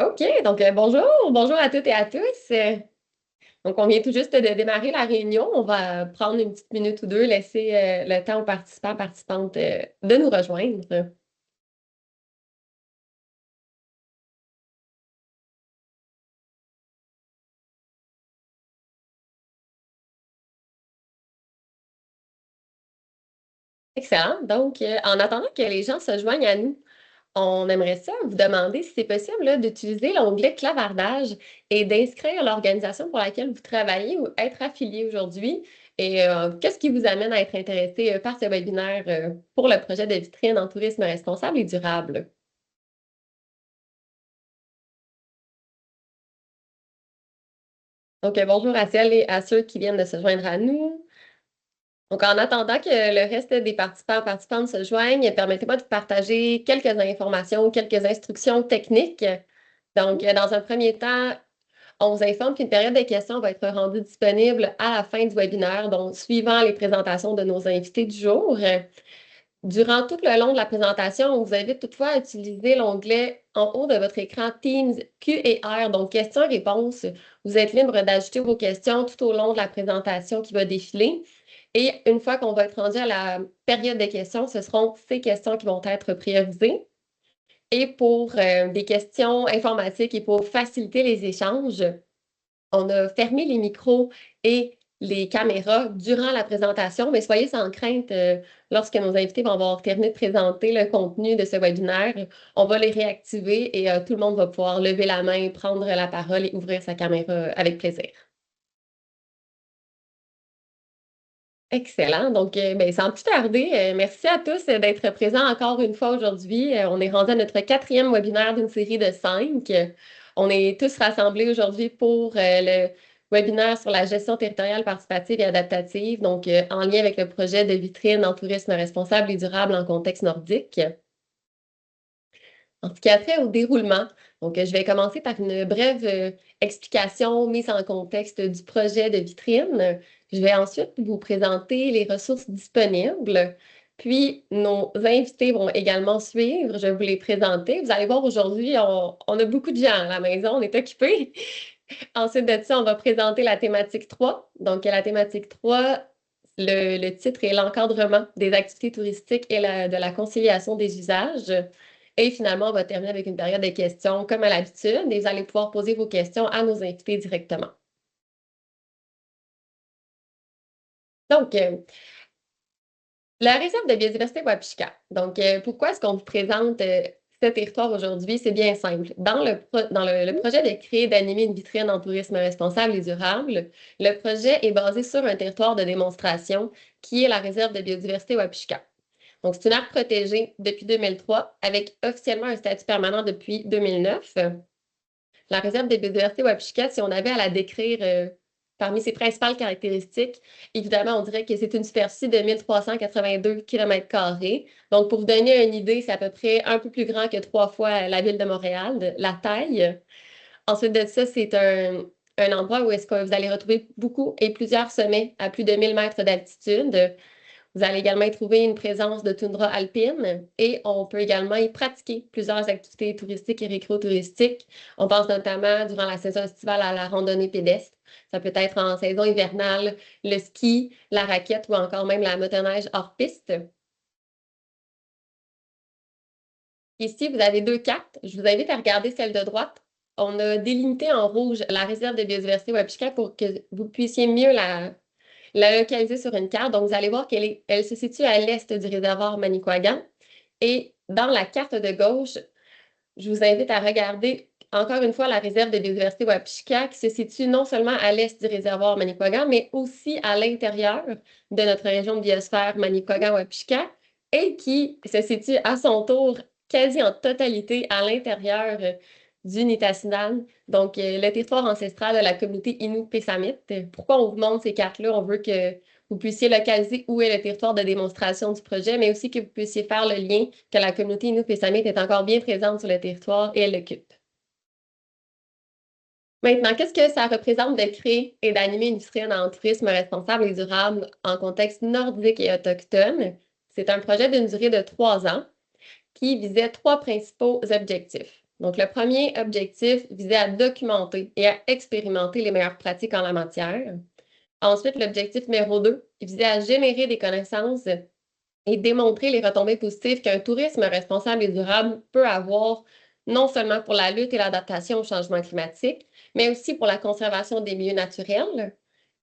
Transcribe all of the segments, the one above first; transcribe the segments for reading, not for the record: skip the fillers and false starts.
OK, donc bonjour, bonjour à toutes et à tous. Donc, on vient tout juste de démarrer la réunion. On va prendre une petite minute ou deux, laisser le temps aux participants, participantes de nous rejoindre. Excellent. Donc, en attendant que les gens se joignent à nous, on aimerait ça vous demander si c'est possible là, d'utiliser l'onglet clavardage et d'inscrire l'organisation pour laquelle vous travaillez ou être affilié aujourd'hui. Et qu'est-ce qui vous amène à être intéressé par ce webinaire pour le projet de vitrine en tourisme responsable et durable? Donc, bonjour à celles et à ceux qui viennent de se joindre à nous. Donc, en attendant que le reste des participants participantes se joignent, permettez-moi de vous partager quelques informations, quelques instructions techniques. Donc, dans un premier temps, on vous informe qu'une période de questions va être rendue disponible à la fin du webinaire, donc suivant les présentations de nos invités du jour. Durant tout le long de la présentation, on vous invite toutefois à utiliser l'onglet en haut de votre écran Teams Q&R, donc questions-réponses. Vous êtes libre d'ajouter vos questions tout au long de la présentation qui va défiler. Et une fois qu'on va être rendu à la période des questions, ce seront ces questions qui vont être priorisées. Et pour des questions informatiques et pour faciliter les échanges, on a fermé les micros et les caméras durant la présentation, mais soyez sans crainte, lorsque nos invités vont avoir terminé de présenter le contenu de ce webinaire, on va les réactiver et tout le monde va pouvoir lever la main, prendre la parole et ouvrir sa caméra avec plaisir. Excellent. Donc, ben, sans plus tarder, merci à tous d'être présents encore une fois aujourd'hui. On est rendu à notre quatrième webinaire d'une série de 5. On est tous rassemblés aujourd'hui pour le webinaire sur la gestion territoriale participative et adaptative, donc en lien avec le projet de vitrine en tourisme responsable et durable en contexte nordique. En ce qui a trait au déroulement, donc je vais commencer par une brève explication, mise en contexte du projet de vitrine. Je vais ensuite vous présenter les ressources disponibles. Puis, nos invités vont également suivre. Je vais vous les présenter. Vous allez voir aujourd'hui, on a beaucoup de gens à la maison, on est occupés. Ensuite de ça, on va présenter la thématique 3. Donc, la thématique 3, le titre est l'encadrement des activités touristiques et de la conciliation des usages. Et finalement, on va terminer avec une période de questions comme à l'habitude et vous allez pouvoir poser vos questions à nos invités directement. Donc, la réserve de biodiversité Wapishka. Donc, pourquoi est-ce qu'on vous présente ce territoire aujourd'hui? C'est bien simple. Dans le projet de créer et d'animer une vitrine en tourisme responsable et durable, le projet est basé sur un territoire de démonstration qui est la réserve de biodiversité Wapishka. Donc, c'est une aire protégée depuis 2003 avec officiellement un statut permanent depuis 2009. La réserve de biodiversité Wapishka, si on avait à la décrire parmi ses principales caractéristiques, évidemment, on dirait que c'est une superficie de 1382 km². Donc, pour vous donner une idée, c'est à peu près un peu plus grand que 3 fois la ville de Montréal, la taille. Ensuite de ça, c'est un endroit où est-ce que vous allez retrouver beaucoup et plusieurs sommets à plus de 1000 mètres d'altitude. Vous allez également y trouver une présence de toundra alpine et on peut également y pratiquer plusieurs activités touristiques et récréotouristiques. On pense notamment durant la saison estivale à la randonnée pédestre. Ça peut être en saison hivernale, le ski, la raquette ou encore même la motoneige hors piste. Ici, vous avez 2 cartes. Je vous invite à regarder celle de droite. On a délimité en rouge la réserve de biodiversité Wapishka pour que vous puissiez mieux la localiser sur une carte. Donc, vous allez voir elle se situe à l'est du réservoir Manicouagan. Et dans la carte de gauche, je vous invite à regarder encore une fois la réserve de biodiversité Wapishka qui se situe non seulement à l'est du réservoir Manicouagan, mais aussi à l'intérieur de notre région de biosphère Manicouagan-Wapishka et qui se situe à son tour quasi en totalité à l'intérieur du Nitassinan, donc le territoire ancestral de la communauté Innu-Pessamit. Pourquoi on vous montre ces cartes-là? On veut que vous puissiez localiser où est le territoire de démonstration du projet, mais aussi que vous puissiez faire le lien que la communauté Innu-Pessamit est encore bien présente sur le territoire et elle l'occupe. Maintenant, qu'est-ce que ça représente de créer et d'animer une vitrine en tourisme responsable et durable en contexte nordique et autochtone? C'est un projet d'une durée de 3 ans qui visait 3 principaux objectifs. Donc, le premier objectif visait à documenter et à expérimenter les meilleures pratiques en la matière. Ensuite, l'objectif numéro 2 visait à générer des connaissances et démontrer les retombées positives qu'un tourisme responsable et durable peut avoir, non seulement pour la lutte et l'adaptation au changement climatique, mais aussi pour la conservation des milieux naturels.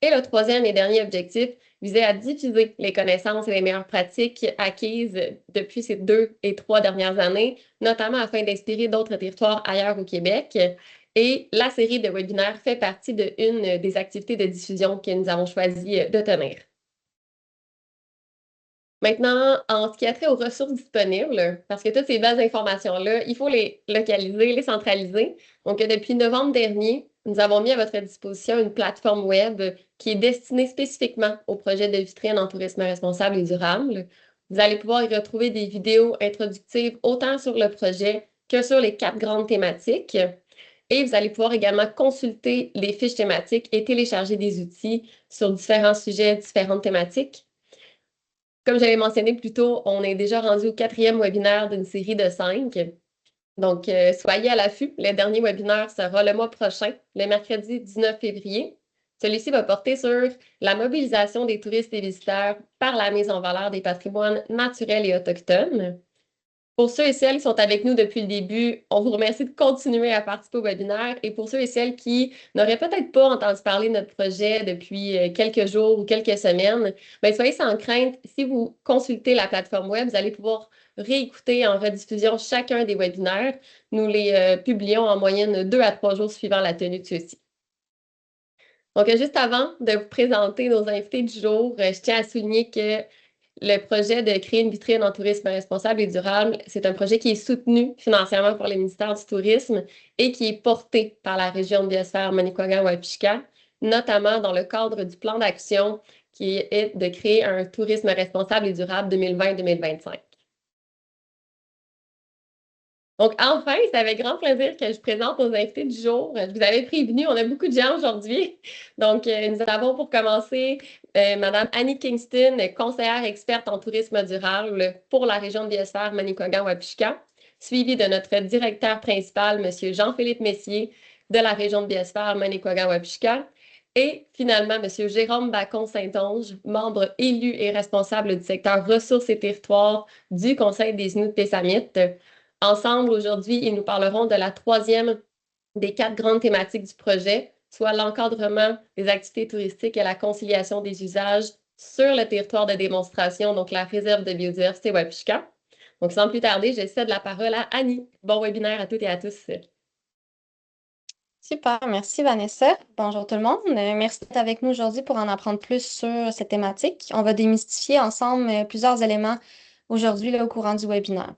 Et le troisième et dernier objectif visait à diffuser les connaissances et les meilleures pratiques acquises depuis ces 2 et 3 dernières années, notamment afin d'inspirer d'autres territoires ailleurs au Québec. Et la série de webinaires fait partie d'une des activités de diffusion que nous avons choisi de tenir. Maintenant, en ce qui a trait aux ressources disponibles, parce que toutes ces bases d'informations-là, il faut les localiser, les centraliser. Donc, depuis novembre dernier, nous avons mis à votre disposition une plateforme web qui est destinée spécifiquement au projet de vitrine en tourisme responsable et durable. Vous allez pouvoir y retrouver des vidéos introductives autant sur le projet que sur les 4 grandes thématiques. Et vous allez pouvoir également consulter les fiches thématiques et télécharger des outils sur différents sujets, différentes thématiques. Comme j'avais mentionné plus tôt, on est déjà rendu au 4e webinaire d'une série de 5. Donc, soyez à l'affût. Le dernier webinaire sera le mois prochain, le mercredi 19 février. Celui-ci va porter sur la mobilisation des touristes et visiteurs par la mise en valeur des patrimoines naturels et autochtones. Pour ceux et celles qui sont avec nous depuis le début, on vous remercie de continuer à participer au webinaire. Et pour ceux et celles qui n'auraient peut-être pas entendu parler de notre projet depuis quelques jours ou quelques semaines, bien, soyez sans crainte. Si vous consultez la plateforme web, vous allez pouvoir réécouter en rediffusion chacun des webinaires. Nous les publions en moyenne 2 à 3 jours suivant la tenue de ceux-ci. Donc, juste avant de vous présenter nos invités du jour, je tiens à souligner que le projet de créer une vitrine en tourisme responsable et durable, c'est un projet qui est soutenu financièrement par le ministère du Tourisme et qui est porté par la région de biosphère Manicouagan-Wapishka, notamment dans le cadre du plan d'action qui est de créer un tourisme responsable et durable 2020-2025. Donc, enfin, c'est avec grand plaisir que je présente nos invités du jour. Je vous avais prévenu, on a beaucoup de gens aujourd'hui. Donc, nous avons pour commencer Madame Annie Kingston, conseillère experte en tourisme durable pour la région de biosphère Manicouagan-Wapishka, suivie de notre directeur principal, Monsieur Jean-Philippe Messier, de la région de biosphère Manicouagan-Wapishka. Et finalement, Monsieur Jérôme Bacon-Saint-Onge, membre élu et responsable du secteur ressources et territoires du Conseil des Inuits-Pessamites. Ensemble, aujourd'hui, ils nous parleront de la troisième des 4 grandes thématiques du projet, soit l'encadrement des activités touristiques et la conciliation des usages sur le territoire de démonstration, donc la réserve de biodiversité Wapishka. Donc, sans plus tarder, je cède la parole à Annie. Bon webinaire à toutes et à tous. Super, merci Vanessa. Bonjour tout le monde. Merci d'être avec nous aujourd'hui pour en apprendre plus sur cette thématique. On va démystifier ensemble plusieurs éléments aujourd'hui au courant du webinaire.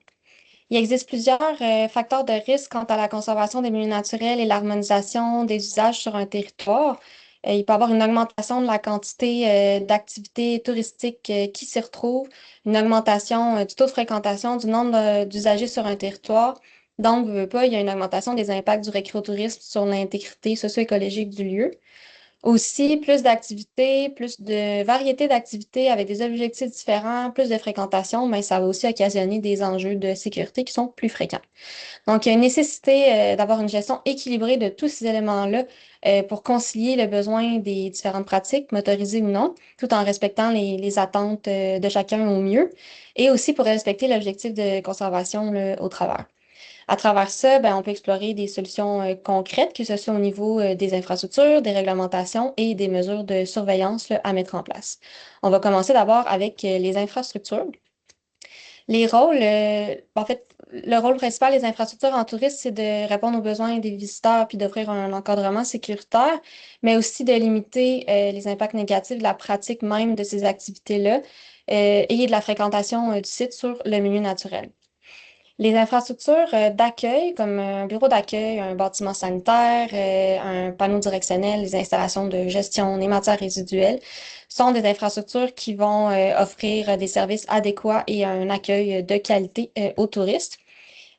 Il existe plusieurs facteurs de risque quant à la conservation des milieux naturels et l'harmonisation des usages sur un territoire. Il peut y avoir une augmentation de la quantité d'activités touristiques qui s'y retrouvent, une augmentation du taux de fréquentation, du nombre d'usagers sur un territoire. Donc, veut pas, il y a une augmentation des impacts du récréotourisme sur l'intégrité socio-écologique du lieu. Aussi, plus d'activités, plus de variété d'activités avec des objectifs différents, plus de fréquentation, mais ça va aussi occasionner des enjeux de sécurité qui sont plus fréquents. Donc, il y a une nécessité d'avoir une gestion équilibrée de tous ces éléments-là pour concilier le besoin des différentes pratiques, motorisées ou non, tout en respectant les attentes de chacun au mieux, et aussi pour respecter l'objectif de conservation là, au travers. À travers ça, ben, on peut explorer des solutions concrètes, que ce soit au niveau des infrastructures, des réglementations et des mesures de surveillance là, à mettre en place. On va commencer d'abord avec les infrastructures. Les rôles, en fait, le rôle principal des infrastructures en tourisme, c'est de répondre aux besoins des visiteurs puis d'offrir un encadrement sécuritaire, mais aussi de limiter les impacts négatifs de la pratique même de ces activités-là et de la fréquentation du site sur le milieu naturel. Les infrastructures d'accueil, comme un bureau d'accueil, un bâtiment sanitaire, un panneau directionnel, les installations de gestion des matières résiduelles, sont des infrastructures qui vont offrir des services adéquats et un accueil de qualité aux touristes.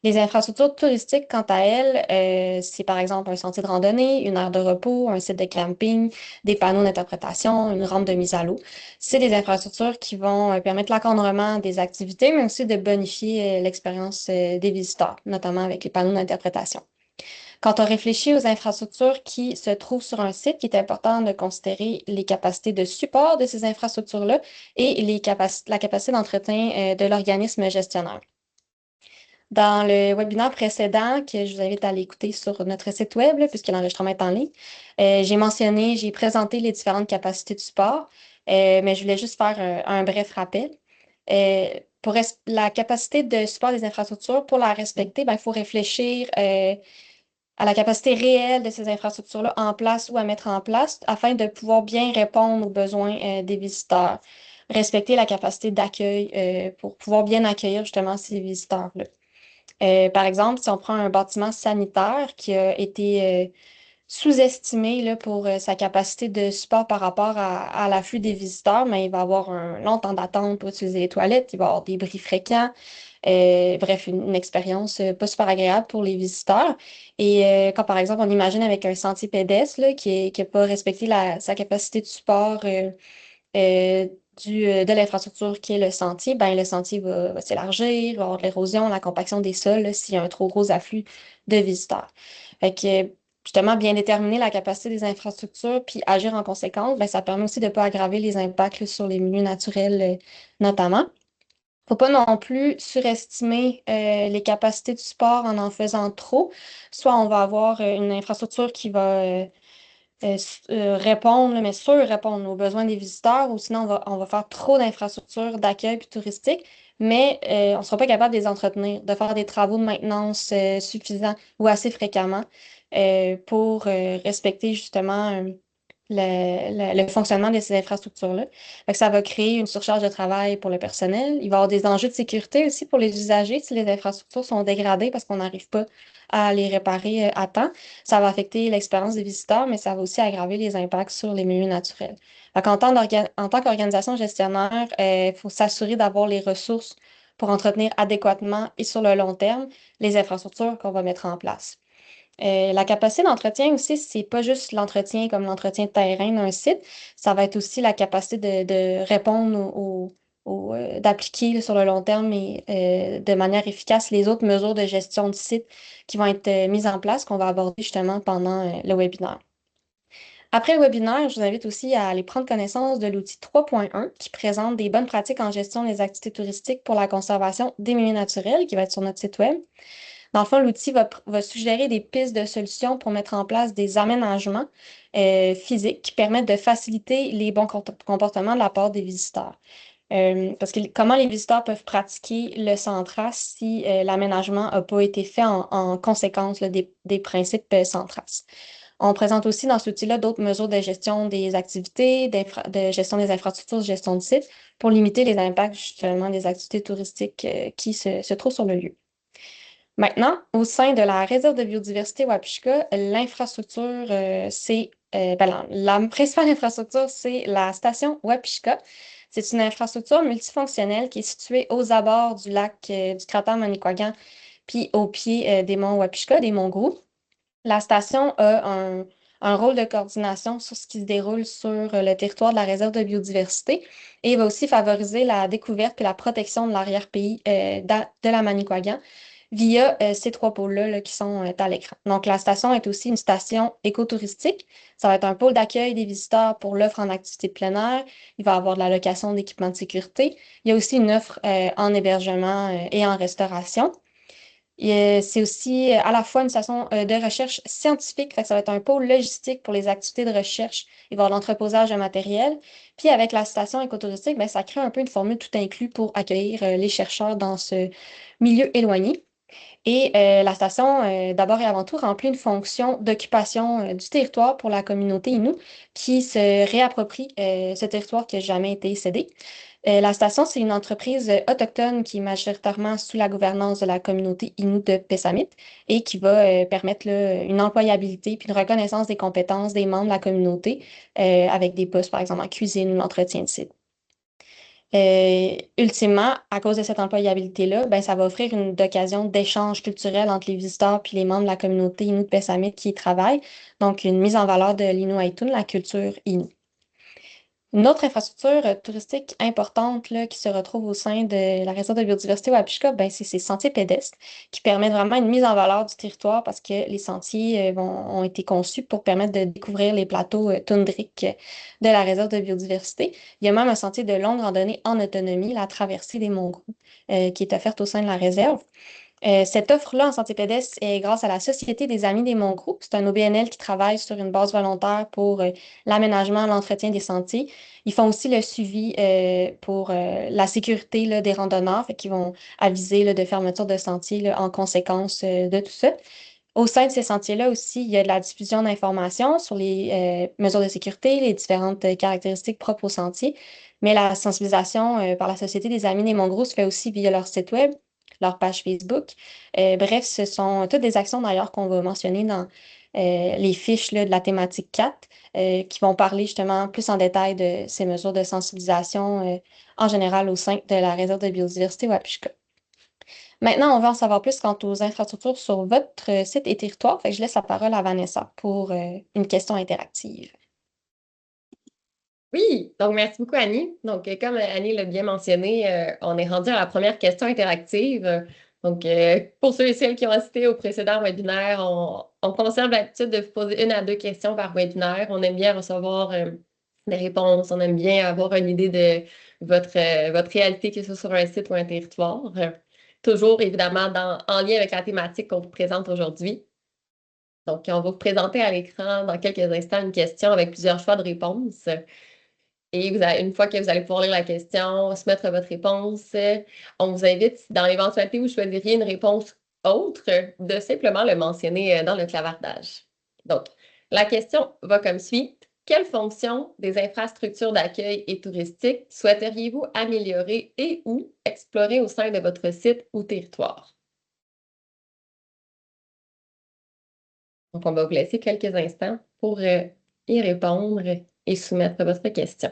Les infrastructures touristiques, quant à elles, c'est par exemple un sentier de randonnée, une aire de repos, un site de camping, des panneaux d'interprétation, une rampe de mise à l'eau. C'est des infrastructures qui vont permettre l'encadrement des activités, mais aussi de bonifier l'expérience des visiteurs, notamment avec les panneaux d'interprétation. Quand on réfléchit aux infrastructures qui se trouvent sur un site, il est important de considérer les capacités de support de ces infrastructures-là et la capacité d'entretien de l'organisme gestionnaire. Dans le webinaire précédent, que je vous invite à aller écouter sur notre site web, là, puisque l'enregistrement est en ligne, j'ai présenté les différentes capacités de support, mais je voulais juste faire un bref rappel. La capacité de support des infrastructures, pour la respecter, ben, il faut réfléchir à la capacité réelle de ces infrastructures-là en place ou à mettre en place afin de pouvoir bien répondre aux besoins des visiteurs. Respecter la capacité d'accueil pour pouvoir bien accueillir justement ces visiteurs-là. Par exemple, si on prend un bâtiment sanitaire qui a été sous-estimé là, pour sa capacité de support par rapport à l'afflux des visiteurs, mais il va avoir un long temps d'attente pour utiliser les toilettes, il va avoir des bris fréquents, bref, une expérience pas super agréable pour les visiteurs. Et quand par exemple on imagine avec un sentier pédestre là, qui n'a pas respecté sa capacité de support euh, de l'infrastructure qui est le sentier, ben, le sentier va s'élargir, il va y avoir de l'érosion, la compaction des sols là, s'il y a un trop gros afflux de visiteurs. Fait que, justement, bien déterminer la capacité des infrastructures puis agir en conséquence, ben, ça permet aussi de ne pas aggraver les impacts là, sur les milieux naturels notamment. Faut pas non plus surestimer les capacités du sport en faisant trop. Soit on va avoir une infrastructure qui va répondre, là, mais répondre aux besoins des visiteurs, ou sinon on va faire trop d'infrastructures d'accueil puis touristiques, mais on ne sera pas capable de les entretenir, de faire des travaux de maintenance suffisants ou assez fréquemment pour respecter justement le fonctionnement de ces infrastructures-là. Fait que ça va créer une surcharge de travail pour le personnel. Il va y avoir des enjeux de sécurité aussi pour les usagers si les infrastructures sont dégradées parce qu'on n'arrive pas à les réparer à temps. Ça va affecter l'expérience des visiteurs, mais ça va aussi aggraver les impacts sur les milieux naturels. Fait en tant qu'organisation gestionnaire, il faut s'assurer d'avoir les ressources pour entretenir adéquatement et sur le long terme les infrastructures qu'on va mettre en place. La capacité d'entretien aussi, c'est pas juste l'entretien comme l'entretien de terrain d'un site, ça va être aussi la capacité de répondre d'appliquer là, sur le long terme et de manière efficace les autres mesures de gestion du site qui vont être mises en place, qu'on va aborder justement pendant le webinaire. Après le webinaire, je vous invite aussi à aller prendre connaissance de l'outil 3.1 qui présente des bonnes pratiques en gestion des activités touristiques pour la conservation des milieux naturels, qui va être sur notre site web. Dans le fond, l'outil va suggérer des pistes de solutions pour mettre en place des aménagements physiques qui permettent de faciliter les bons comportements de la part des visiteurs. Parce que comment les visiteurs peuvent pratiquer le Centras si l'aménagement n'a pas été fait en conséquence là, des principes Centras. On présente aussi dans cet outil-là d'autres mesures de gestion des activités, de gestion des infrastructures, de gestion du site pour limiter les impacts justement des activités touristiques qui se trouvent sur le lieu. Maintenant, au sein de la réserve de biodiversité Wapishka, l'infrastructure, la principale infrastructure, c'est la station Wapishka. C'est une infrastructure multifonctionnelle qui est située aux abords du lac du cratère Manicouagan, puis au pied des monts Wapishka, des monts Grou. La station a un rôle de coordination sur ce qui se déroule sur le territoire de la réserve de biodiversité et va aussi favoriser la découverte et la protection de l'arrière-pays de la Manicouagan via ces trois pôles-là là, qui sont à l'écran. Donc, la station est aussi une station écotouristique. Ça va être un pôle d'accueil des visiteurs pour l'offre en activité de plein air. Il va y avoir de la location d'équipements de sécurité. Il y a aussi une offre en hébergement et en restauration. C'est aussi à la fois une station de recherche scientifique, fait que ça va être un pôle logistique pour les activités de recherche. Il va y avoir l'entreposage de matériel. Puis avec la station écotouristique, ben, ça crée un peu une formule tout inclus pour accueillir les chercheurs dans ce milieu éloigné. Et la station, d'abord et avant tout, remplit une fonction d'occupation du territoire pour la communauté Innu qui se réapproprie ce territoire qui n'a jamais été cédé. La station, c'est une entreprise autochtone qui est majoritairement sous la gouvernance de la communauté Innu de Pessamit et qui va permettre là, une employabilité puis une reconnaissance des compétences des membres de la communauté avec des postes, par exemple, en cuisine ou l'entretien de site. Ultimement, à cause de cette employabilité-là, ben, ça va offrir une occasion d'échange culturel entre les visiteurs puis les membres de la communauté Innu de Pessamit qui y travaillent. Donc, une mise en valeur de l'Inuit, la culture Innu. Une autre infrastructure touristique importante là, qui se retrouve au sein de la réserve de biodiversité Wapishka, ben, c'est ces sentiers pédestres qui permettent vraiment une mise en valeur du territoire parce que les sentiers ont été conçus pour permettre de découvrir les plateaux toundriques de la réserve de biodiversité. Il y a même un sentier de longue randonnée en autonomie, la traversée des Monts Gros, qui est offerte au sein de la réserve. Cette offre-là en santé pédestre est grâce à la Société des Amis des Monts Gros. C'est un OBNL qui travaille sur une base volontaire pour l'aménagement, l'entretien des sentiers. Ils font aussi le suivi pour la sécurité là, des randonneurs, fait qu'ils vont aviser là, de fermeture de sentiers là, en conséquence de tout ça. Au sein de ces sentiers-là aussi, il y a de la diffusion d'informations sur les mesures de sécurité, les différentes caractéristiques propres aux sentiers, mais la sensibilisation par la Société des Amis des Monts Gros se fait aussi via leur site web, leur page Facebook. Bref, ce sont toutes des actions d'ailleurs qu'on va mentionner dans les fiches là, de la thématique 4 qui vont parler justement plus en détail de ces mesures de sensibilisation en général au sein de la réserve de biodiversité Wapishka. Maintenant, on va en savoir plus quant aux infrastructures sur votre site et territoire. Fait que je laisse la parole à Vanessa pour une question interactive. Oui, donc merci beaucoup Annie. Donc, comme Annie l'a bien mentionné, on est rendu à la première question interactive. Donc, pour ceux et celles qui ont assisté au précédent webinaire, on conserve l'habitude de vous poser une à deux questions par webinaire. On aime bien recevoir des réponses, on aime bien avoir une idée de votre réalité, que ce soit sur un site ou un territoire. Toujours évidemment en lien avec la thématique qu'on vous présente aujourd'hui. Donc, on va vous présenter à l'écran dans quelques instants une question avec plusieurs choix de réponses. Et une fois que vous allez pouvoir lire la question, soumettre votre réponse, on vous invite, dans l'éventualité où vous choisiriez une réponse autre, de simplement le mentionner dans le clavardage. Donc, la question va comme suit. Quelle fonction des infrastructures d'accueil et touristique souhaiteriez-vous améliorer et ou explorer au sein de votre site ou territoire? Donc, on va vous laisser quelques instants pour y répondre et soumettre votre question.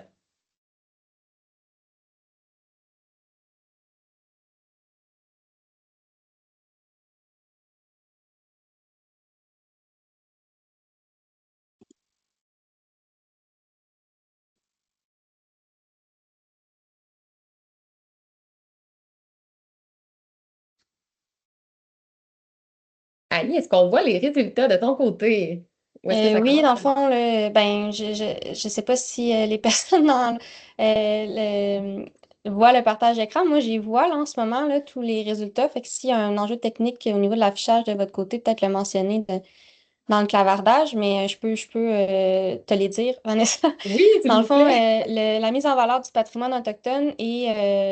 Annie, est-ce qu'on voit les résultats de ton côté? Ou est-ce que ça Oui, commence? dans le fond, ben, je sais pas si les personnes voient le partage d'écran. Moi, j'y vois là, en ce moment là, tous les résultats. Fait que s'il y a un enjeu technique au niveau de l'affichage de votre côté, peut-être le mentionner dans le clavardage, mais je peux te les dire, Vanessa. Oui, s'il Dans le vous fond, plaît. la mise en valeur du patrimoine autochtone et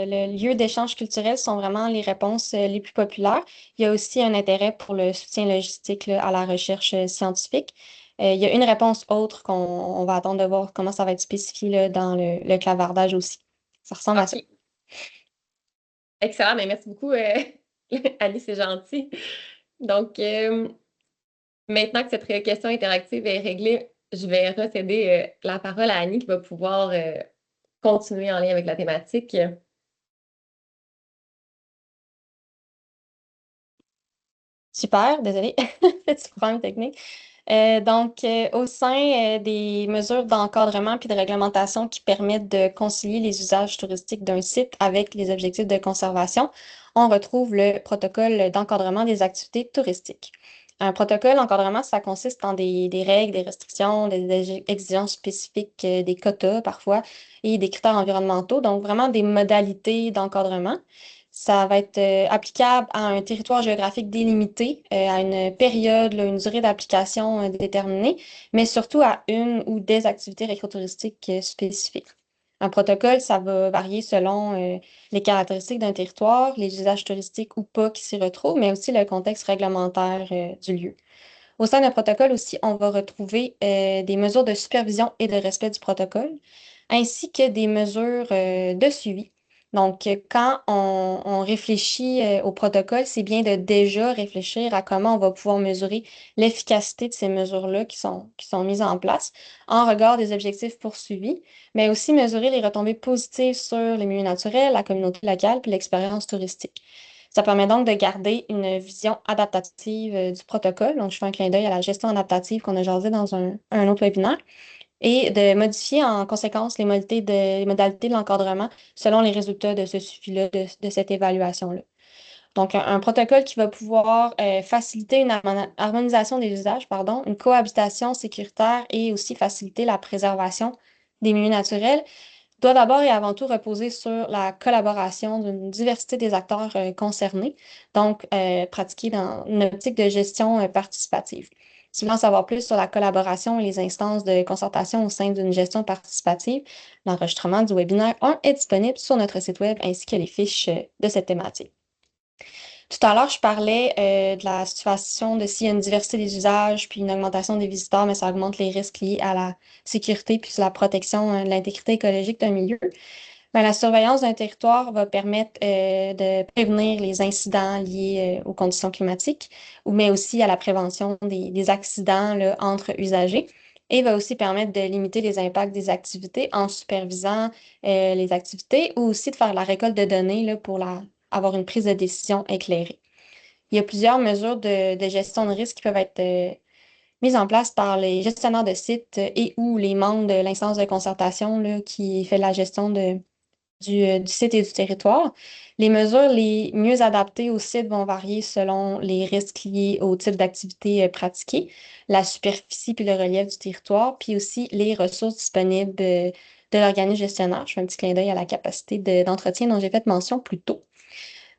le lieu d'échange culturel sont vraiment les réponses les plus populaires. Il y a aussi un intérêt pour le soutien logistique là, à la recherche scientifique. Il y a une réponse autre qu'on va attendre de voir comment ça va être spécifié là, dans le clavardage aussi. Ça ressemble à ça. OK. Excellent, mais merci beaucoup, Annie, c'est gentil. Donc, maintenant que cette question interactive est réglée, je vais recéder la parole à Annie qui va pouvoir continuer en lien avec la thématique. Super, désolée, petit problème technique. Au sein des mesures d'encadrement puis de réglementation qui permettent de concilier les usages touristiques d'un site avec les objectifs de conservation, on retrouve le protocole d'encadrement des activités touristiques. Un protocole d'encadrement, ça consiste en des règles, des restrictions, des exigences spécifiques, des quotas parfois, et des critères environnementaux, donc vraiment des modalités d'encadrement. Ça va être applicable à un territoire géographique délimité, à une période, là, une durée d'application déterminée, mais surtout à une ou des activités récréotouristiques spécifiques. Un protocole, ça va varier selon les caractéristiques d'un territoire, les usages touristiques ou pas qui s'y retrouvent, mais aussi le contexte réglementaire du lieu. Au sein d'un protocole aussi, on va retrouver des mesures de supervision et de respect du protocole, ainsi que des mesures de suivi. Donc, quand on réfléchit au protocole, c'est bien de déjà réfléchir à comment on va pouvoir mesurer l'efficacité de ces mesures-là qui sont mises en place en regard des objectifs poursuivis, mais aussi mesurer les retombées positives sur les milieux naturels, la communauté locale puis l'expérience touristique. Ça permet donc de garder une vision adaptative du protocole. Donc, je fais un clin d'œil à la gestion adaptative qu'on a jasé dans un autre webinaire et de modifier en conséquence les modalités de l'encadrement selon les résultats de ce suivi-là, de cette évaluation-là. Donc, un protocole qui va pouvoir faciliter une harmonisation des usages, pardon, une cohabitation sécuritaire et aussi faciliter la préservation des milieux naturels doit d'abord et avant tout reposer sur la collaboration d'une diversité des acteurs concernés, donc pratiquer dans une optique de gestion participative. Si vous voulez en savoir plus sur la collaboration et les instances de concertation au sein d'une gestion participative, l'enregistrement du webinaire 1 est disponible sur notre site web ainsi que les fiches de cette thématique. Tout à l'heure, je parlais de la situation de s'il y a une diversité des usages puis une augmentation des visiteurs, mais ça augmente les risques liés à la sécurité puis la protection de l'intégrité écologique d'un milieu. Ben, la surveillance d'un territoire va permettre de prévenir les incidents liés aux conditions climatiques, mais aussi à la prévention des accidents là, entre usagers. Et va aussi permettre de limiter les impacts des activités en supervisant les activités ou aussi de faire la récolte de données là, pour avoir une prise de décision éclairée. Il y a plusieurs mesures de gestion de risque qui peuvent être mises en place par les gestionnaires de sites et ou les membres de l'instance de concertation là, qui fait la gestion du site et du territoire. Les mesures les mieux adaptées au site vont varier selon les risques liés au type d'activité pratiquée, la superficie puis le relief du territoire, puis aussi les ressources disponibles de l'organisme gestionnaire. Je fais un petit clin d'œil à la capacité d'entretien dont j'ai fait mention plus tôt.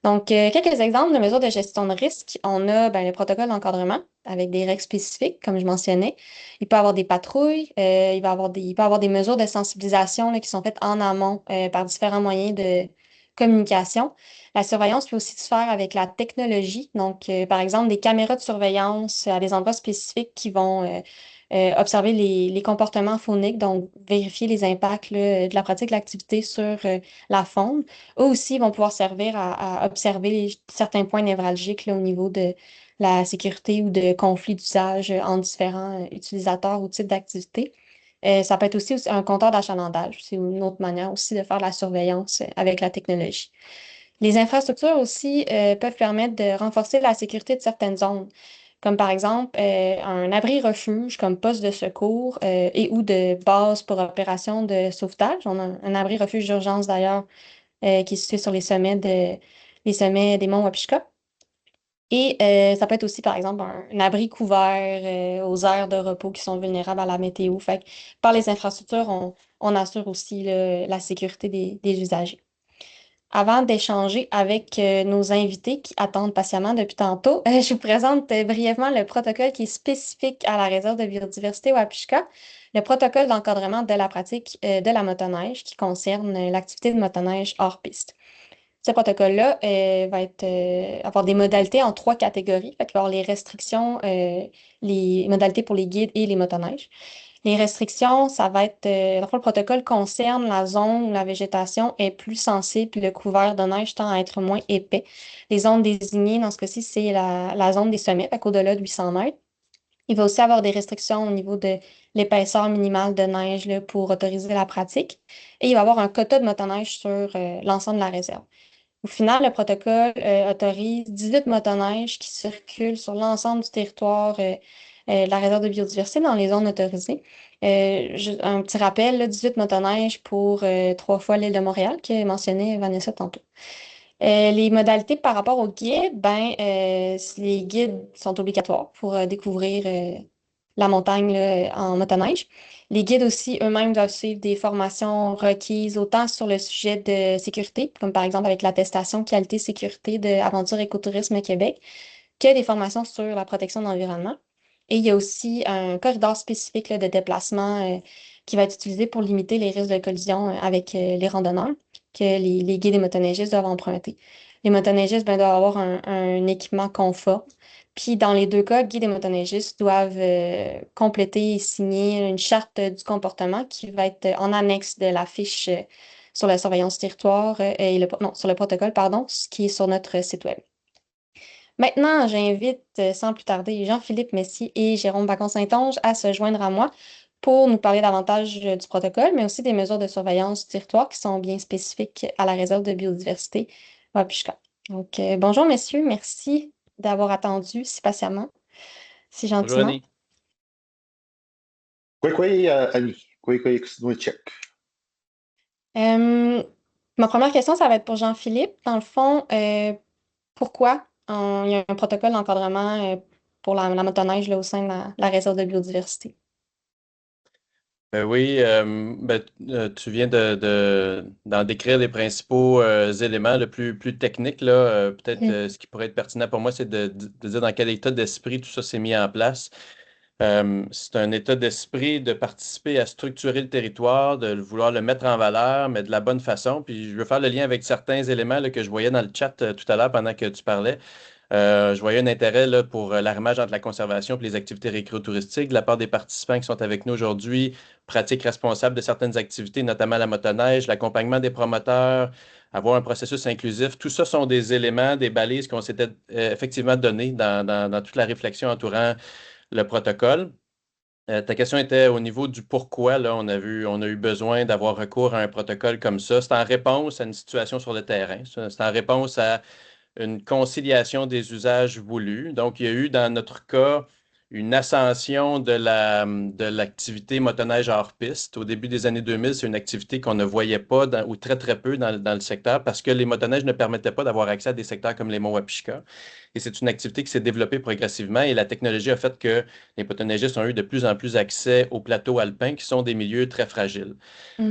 Donc, quelques exemples de mesures de gestion de risque. On a ben, le protocole d'encadrement avec des règles spécifiques, comme je mentionnais. Il peut y avoir des patrouilles, il peut y avoir des mesures de sensibilisation là, qui sont faites en amont par différents moyens de communication. La surveillance peut aussi se faire avec la technologie. Donc, par exemple, des caméras de surveillance à des endroits spécifiques qui vont observer les comportements fauniques, donc vérifier les impacts là, de la pratique de l'activité sur la faune. Eux aussi vont pouvoir servir à observer certains points névralgiques là, au niveau de la sécurité ou de conflits d'usage entre différents utilisateurs ou types d'activités. Ça peut être aussi un compteur d'achalandage. C'est une autre manière aussi de faire la surveillance avec la technologie. Les infrastructures aussi peuvent permettre de renforcer la sécurité de certaines zones, comme par exemple un abri-refuge comme poste de secours et ou de base pour opération de sauvetage. On a un abri-refuge d'urgence d'ailleurs qui est situé sur les sommets des monts Wapishka. Et ça peut être aussi, par exemple, un abri couvert aux aires de repos qui sont vulnérables à la météo. Fait que par les infrastructures, on assure aussi là, la sécurité des usagers. Avant d'échanger avec nos invités qui attendent patiemment depuis tantôt, je vous présente brièvement le protocole qui est spécifique à la réserve de biodiversité Wapishka, le protocole d'encadrement de la pratique de la motoneige qui concerne l'activité de motoneige hors piste. Ce protocole-là avoir des modalités en trois catégories. Fait qu'il va y avoir les restrictions, les modalités pour les guides et les motoneiges. Les restrictions, ça va être, dans le fond, le protocole concerne la zone où la végétation est plus sensible puis le couvert de neige tend à être moins épais. Les zones désignées, dans ce cas-ci, c'est la zone des sommets, fait qu'au-delà de 800 mètres. Il va aussi avoir des restrictions au niveau de l'épaisseur minimale de neige là, pour autoriser la pratique. Et il va y avoir un quota de motoneige sur l'ensemble de la réserve. Au final, le protocole autorise 18 motoneiges qui circulent sur l'ensemble du territoire de la réserve de biodiversité dans les zones autorisées. Un petit rappel, là, 18 motoneiges pour trois fois l'île de Montréal, que mentionnait Vanessa tantôt. Les modalités par rapport aux guides, les guides sont obligatoires pour découvrir la montagne là, en motoneige. Les guides aussi eux-mêmes doivent suivre des formations requises autant sur le sujet de sécurité, comme par exemple avec l'attestation qualité-sécurité de Aventure Écotourisme Québec, que des formations sur la protection de l'environnement. Et il y a aussi un corridor spécifique là, de déplacement qui va être utilisé pour limiter les risques de collision avec les randonneurs que les guides et motoneigistes doivent emprunter. Les motoneigistes doivent avoir un équipement confort. Puis dans les deux cas, guides et motoneigistes doivent compléter et signer une charte du comportement qui va être en annexe de la fiche sur la surveillance du territoire non, sur le protocole, pardon, ce qui est sur notre site web. Maintenant, j'invite sans plus tarder Jean-Philippe Messier et Jérôme Bacon-Saint-Onge à se joindre à moi pour nous parler davantage du protocole, mais aussi des mesures de surveillance du territoire qui sont bien spécifiques à la réserve de biodiversité Wapishka. Donc, bonjour messieurs, merci d'avoir attendu si patiemment, si Bonjour gentiment. Annie. Annie. Kwei, check. Ma première question, ça va être pour Jean-Philippe. Dans le fond, pourquoi il y a un protocole d'encadrement pour la motoneige là, au sein de la réserve de biodiversité? Oui, tu viens d'en décrire les principaux éléments le plus techniques, là. Peut-être ce qui pourrait être pertinent pour moi, c'est de dire dans quel état d'esprit tout ça s'est mis en place. C'est un état d'esprit de participer à structurer le territoire, de vouloir le mettre en valeur, mais de la bonne façon. Puis je veux faire le lien avec certains éléments là, que je voyais dans le chat tout à l'heure pendant que tu parlais. Je voyais un intérêt là, pour l'arrimage entre la conservation et les activités récréotouristiques de la part des participants qui sont avec nous aujourd'hui, pratiques responsables de certaines activités, notamment la motoneige, l'accompagnement des promoteurs, avoir un processus inclusif. Tout ça sont des éléments, des balises qu'on s'était effectivement données dans toute la réflexion entourant le protocole. Ta question était au niveau du pourquoi. Là, on a eu besoin d'avoir recours à un protocole comme ça. C'est en réponse à une situation sur le terrain. C'est en réponse à une conciliation des usages voulus. Donc, il y a eu dans notre cas une ascension de l'activité motoneige hors piste. Au début des années 2000, c'est une activité qu'on ne voyait pas ou très, très peu dans le secteur parce que les motoneiges ne permettaient pas d'avoir accès à des secteurs comme les monts Wapishka. Et c'est une activité qui s'est développée progressivement et la technologie a fait que les motoneigistes ont eu de plus en plus accès aux plateaux alpins qui sont des milieux très fragiles.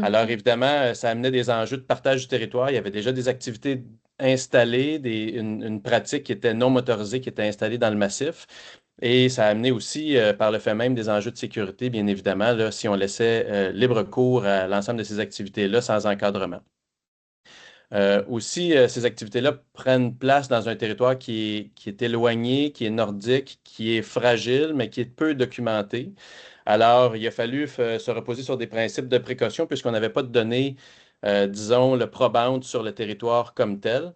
Alors, évidemment, ça amenait des enjeux de partage du territoire. Il y avait déjà des activités installées, une pratique qui était non motorisée qui était installée dans le massif. Et ça a amené aussi, par le fait même, des enjeux de sécurité, bien évidemment, là, si on laissait libre cours à l'ensemble de ces activités-là sans encadrement. Aussi, ces activités-là prennent place dans un territoire qui est éloigné, qui est nordique, qui est fragile, mais qui est peu documenté. Alors, il a fallu se reposer sur des principes de précaution puisqu'on n'avait pas de données, disons, le probantes sur le territoire comme tel.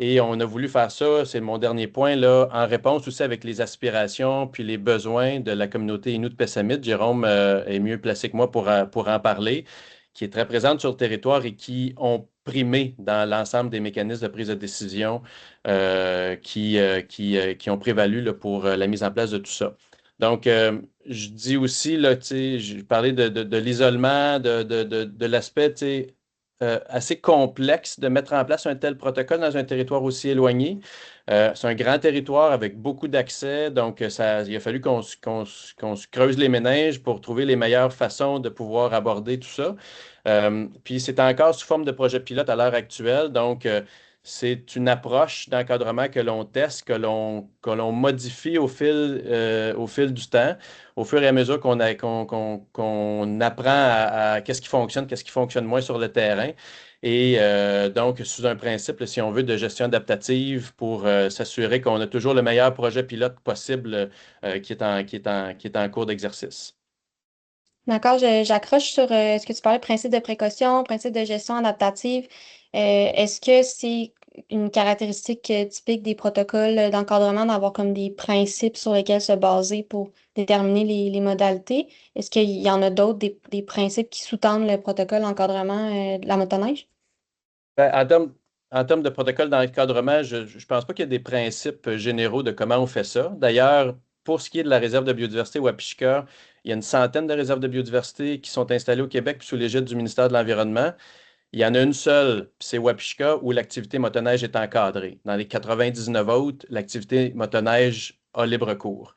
Et on a voulu faire ça, c'est mon dernier point, là, en réponse aussi avec les aspirations puis les besoins de la communauté Innu de Pessamit. Jérôme est mieux placé que moi pour en parler, qui est très présente sur le territoire et qui ont primé dans l'ensemble des mécanismes de prise de décision qui ont prévalu là, pour la mise en place de tout ça. Donc, je dis aussi, là, je parlais de l'isolement, de l'aspect, assez complexe de mettre en place un tel protocole dans un territoire aussi éloigné. C'est un grand territoire avec beaucoup d'accès, donc il a fallu qu'on se creuse les méninges pour trouver les meilleures façons de pouvoir aborder tout ça. Puis c'est encore sous forme de projet pilote à l'heure actuelle, donc c'est une approche d'encadrement que l'on teste, que l'on modifie au fil du temps, au fur et à mesure qu'on apprend à qu'est-ce qui fonctionne moins sur le terrain. Et donc, sous un principe, si on veut, de gestion adaptative pour s'assurer qu'on a toujours le meilleur projet pilote possible qui est en cours d'exercice. D'accord, j'accroche sur ce que tu parlais, principe de précaution, principe de gestion adaptative. Est-ce que c'est une caractéristique typique des protocoles d'encadrement d'avoir comme des principes sur lesquels se baser pour déterminer les modalités? Est-ce qu'il y en a d'autres, des principes qui sous-tendent le protocole d'encadrement de la motoneige? Ben, en termes de protocole d'encadrement, je ne pense pas qu'il y ait des principes généraux de comment on fait ça. D'ailleurs, pour ce qui est de la réserve de biodiversité Wapishka, il y a une centaine de réserves de biodiversité qui sont installées au Québec puis sous l'égide du ministère de l'Environnement. Il y en a une seule, puis c'est Wapishka, où l'activité motoneige est encadrée. Dans les 99 autres, l'activité motoneige a libre cours.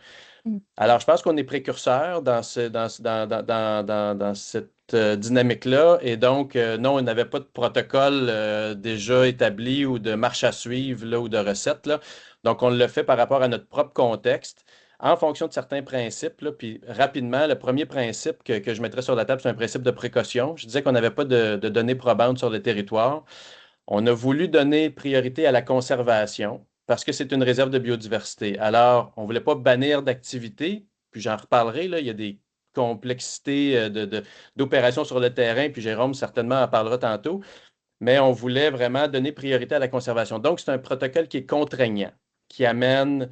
Alors, je pense qu'on est précurseur dans cette dynamique-là. Et donc, non, on n'avait pas de protocole déjà établi ou de marche à suivre là, ou de recette, là. Donc, on le fait par rapport à notre propre contexte, en fonction de certains principes, là. Puis, rapidement, le premier principe que je mettrais sur la table, c'est un principe de précaution. Je disais qu'on n'avait pas de données probantes sur le territoire. On a voulu donner priorité à la conservation parce que c'est une réserve de biodiversité. Alors, on ne voulait pas bannir d'activités, puis j'en reparlerai, là, il y a des complexité d'opérations sur le terrain, puis Jérôme certainement en parlera tantôt, mais on voulait vraiment donner priorité à la conservation. Donc, c'est un protocole qui est contraignant, qui amène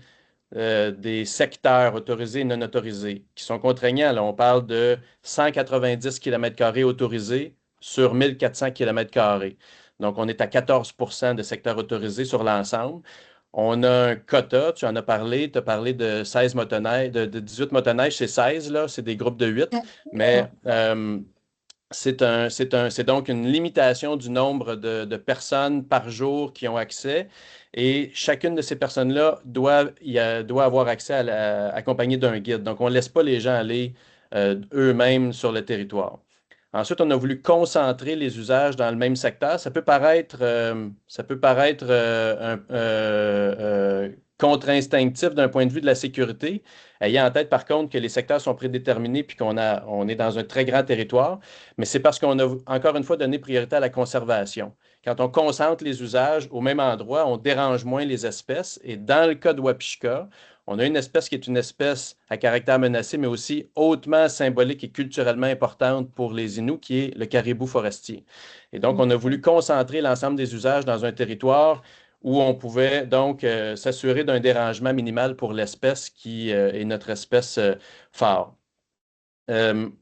des secteurs autorisés et non autorisés, qui sont contraignants. Là, on parle de 190 km² autorisés sur 1400 km². Donc, on est à 14 de secteurs autorisés sur l'ensemble. On a un quota, tu en as parlé, tu as parlé de 16 motoneiges, de 18 motoneiges, c'est 16, là, c'est des groupes de 8, mais c'est donc une limitation du nombre de personnes par jour qui ont accès et chacune de ces personnes-là doit avoir accès accompagnée d'un guide. Donc, on ne laisse pas les gens aller eux-mêmes sur le territoire. Ensuite, on a voulu concentrer les usages dans le même secteur. Ça peut paraître contre-instinctif d'un point de vue de la sécurité, ayant en tête par contre que les secteurs sont prédéterminés puis on est dans un très grand territoire, mais c'est parce qu'on a encore une fois donné priorité à la conservation. Quand on concentre les usages au même endroit, on dérange moins les espèces. Et dans le cas de Wapishka, on a une espèce qui est une espèce à caractère menacé, mais aussi hautement symbolique et culturellement importante pour les Inuits, qui est le caribou forestier. Et donc, on a voulu concentrer l'ensemble des usages dans un territoire où on pouvait donc s'assurer d'un dérangement minimal pour l'espèce qui est notre espèce phare.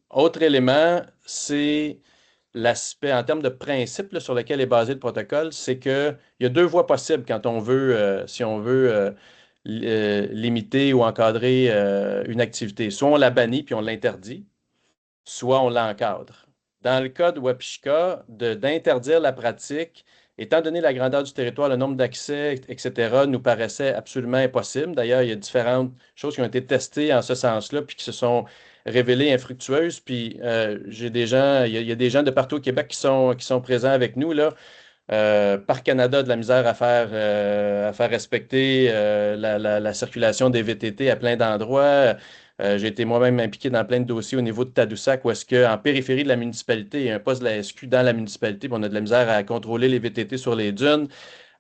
Autre élément, c'est l'aspect en termes de principe là, sur lequel est basé le protocole, c'est qu'il y a deux voies possibles quand on veut, si on veut limiter ou encadrer une activité. Soit on la bannit puis on l'interdit, soit on l'encadre. Dans le cas de Wapishka, d'interdire la pratique, étant donné la grandeur du territoire, le nombre d'accès, etc., nous paraissait absolument impossible. D'ailleurs, il y a différentes choses qui ont été testées en ce sens-là, puis qui se sont révélées infructueuses. Puis j'ai des gens, il y a des gens de partout au Québec qui sont présents avec nous, là. Parc Canada a de la misère à faire respecter la circulation des VTT à plein d'endroits. J'ai été moi-même impliqué dans plein de dossiers au niveau de Tadoussac, où est-ce qu'en périphérie de la municipalité, il y a un poste de la SQ dans la municipalité, puis on a de la misère à contrôler les VTT sur les dunes.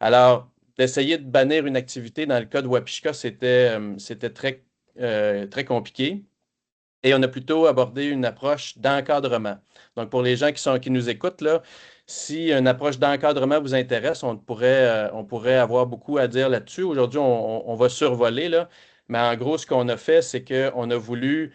Alors, d'essayer de bannir une activité dans le cas de Wapishka, c'était très compliqué. Et on a plutôt abordé une approche d'encadrement. Donc, pour les gens qui nous écoutent, là, si une approche d'encadrement vous intéresse, on pourrait avoir beaucoup à dire là-dessus. Aujourd'hui, on va survoler, là, mais en gros, ce qu'on a fait, c'est qu'on a voulu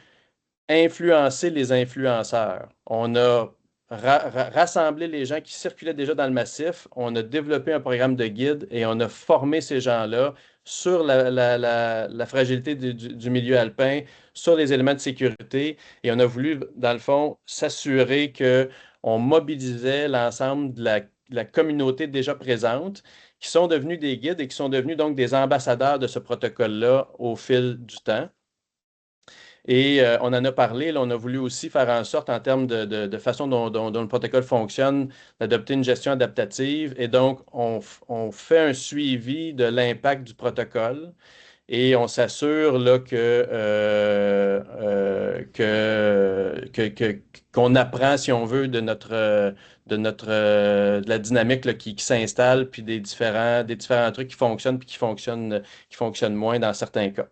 influencer les influenceurs. On a rassemblé les gens qui circulaient déjà dans le massif, on a développé un programme de guide et on a formé ces gens-là sur la fragilité du milieu alpin, sur les éléments de sécurité et on a voulu, dans le fond, s'assurer qu'on mobilisait l'ensemble de la communauté déjà présente qui sont devenus des guides et qui sont devenus donc des ambassadeurs de ce protocole-là au fil du temps. Et on en a parlé, là, on a voulu aussi faire en sorte, en termes de façon dont le protocole fonctionne, d'adopter une gestion adaptative. Et donc, on fait un suivi de l'impact du protocole et on s'assure là, qu'on apprend, si on veut, de la dynamique là, qui s'installe, puis des différents trucs qui fonctionnent, puis qui fonctionnent moins dans certains cas.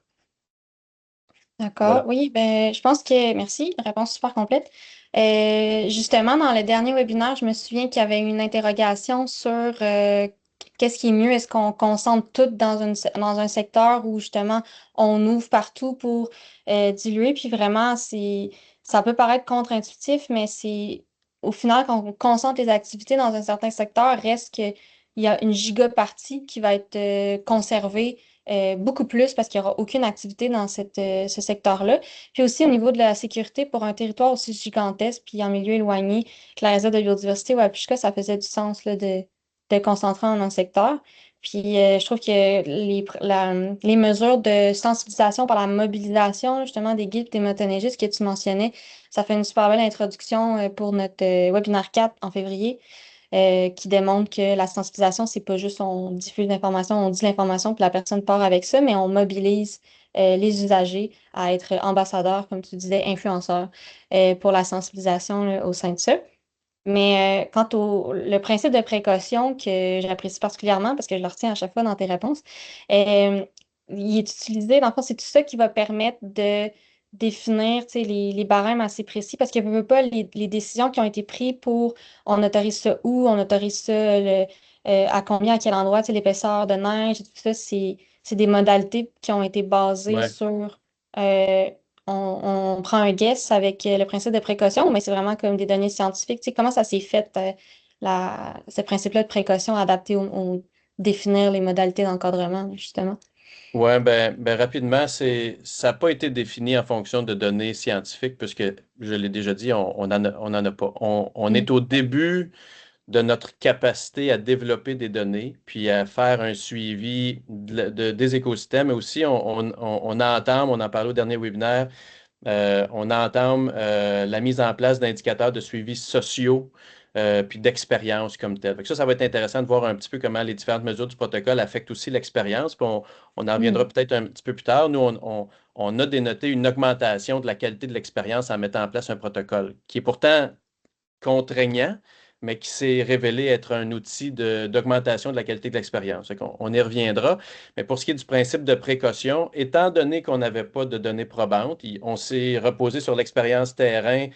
D'accord, Voilà. oui, ben, je pense que, merci, réponse super complète. Justement, dans le dernier webinaire, je me souviens qu'il y avait une interrogation sur qu'est-ce qui est mieux, est-ce qu'on concentre tout dans un secteur où justement on ouvre partout pour diluer, puis vraiment, ça peut paraître contre-intuitif, mais c'est au final, quand on concentre les activités dans un certain secteur, reste qu'il y a une giga-partie qui va être conservée beaucoup plus parce qu'il n'y aura aucune activité dans ce secteur-là. Puis aussi au niveau de la sécurité pour un territoire aussi gigantesque puis en milieu éloigné que la réserve de biodiversité Wapishka, ça faisait du sens là, de concentrer en un secteur. Puis je trouve que les mesures de sensibilisation par la mobilisation justement des guides et des motoneigistes que tu mentionnais, ça fait une super belle introduction pour notre webinaire 4 en février qui démontre que la sensibilisation, c'est pas juste on diffuse l'information, on dit l'information, puis la personne part avec ça, mais on mobilise les usagers à être ambassadeurs, comme tu disais, influenceurs pour la sensibilisation là, au sein de ça. Mais quant au le principe de précaution que j'apprécie particulièrement parce que je le retiens à chaque fois dans tes réponses, il est utilisé, dans le fond, c'est tout ça qui va permettre de définir les barèmes assez précis parce que veut pas les décisions qui ont été prises pour on autorise ça où, on autorise ça à combien, à quel endroit, l'épaisseur de neige, tout ça, c'est des modalités qui ont été basées Ouais. sur euh, on prend un guess avec le principe de précaution, mais c'est vraiment comme des données scientifiques. Tu sais, comment ça s'est fait, ce principe-là de précaution adapté au définir les modalités d'encadrement, justement. Ouais, ben rapidement, ça n'a pas été défini en fonction de données scientifiques, puisque je l'ai déjà dit, on en a pas. On est au début de notre capacité à développer des données, puis à faire un suivi des écosystèmes. Mais aussi, on entame, on en parlait au dernier webinaire, on entame la mise en place d'indicateurs de suivi sociaux, puis d'expérience comme tel. Fait que ça va être intéressant de voir un petit peu comment les différentes mesures du protocole affectent aussi l'expérience. Puis on en reviendra peut-être un petit peu plus tard. Nous, on a dénoté une augmentation de la qualité de l'expérience en mettant en place un protocole qui est pourtant contraignant, mais qui s'est révélé être un outil d'augmentation de la qualité de l'expérience. On y reviendra. Mais pour ce qui est du principe de précaution, étant donné qu'on n'avait pas de données probantes, on s'est reposé sur l'expérience terrain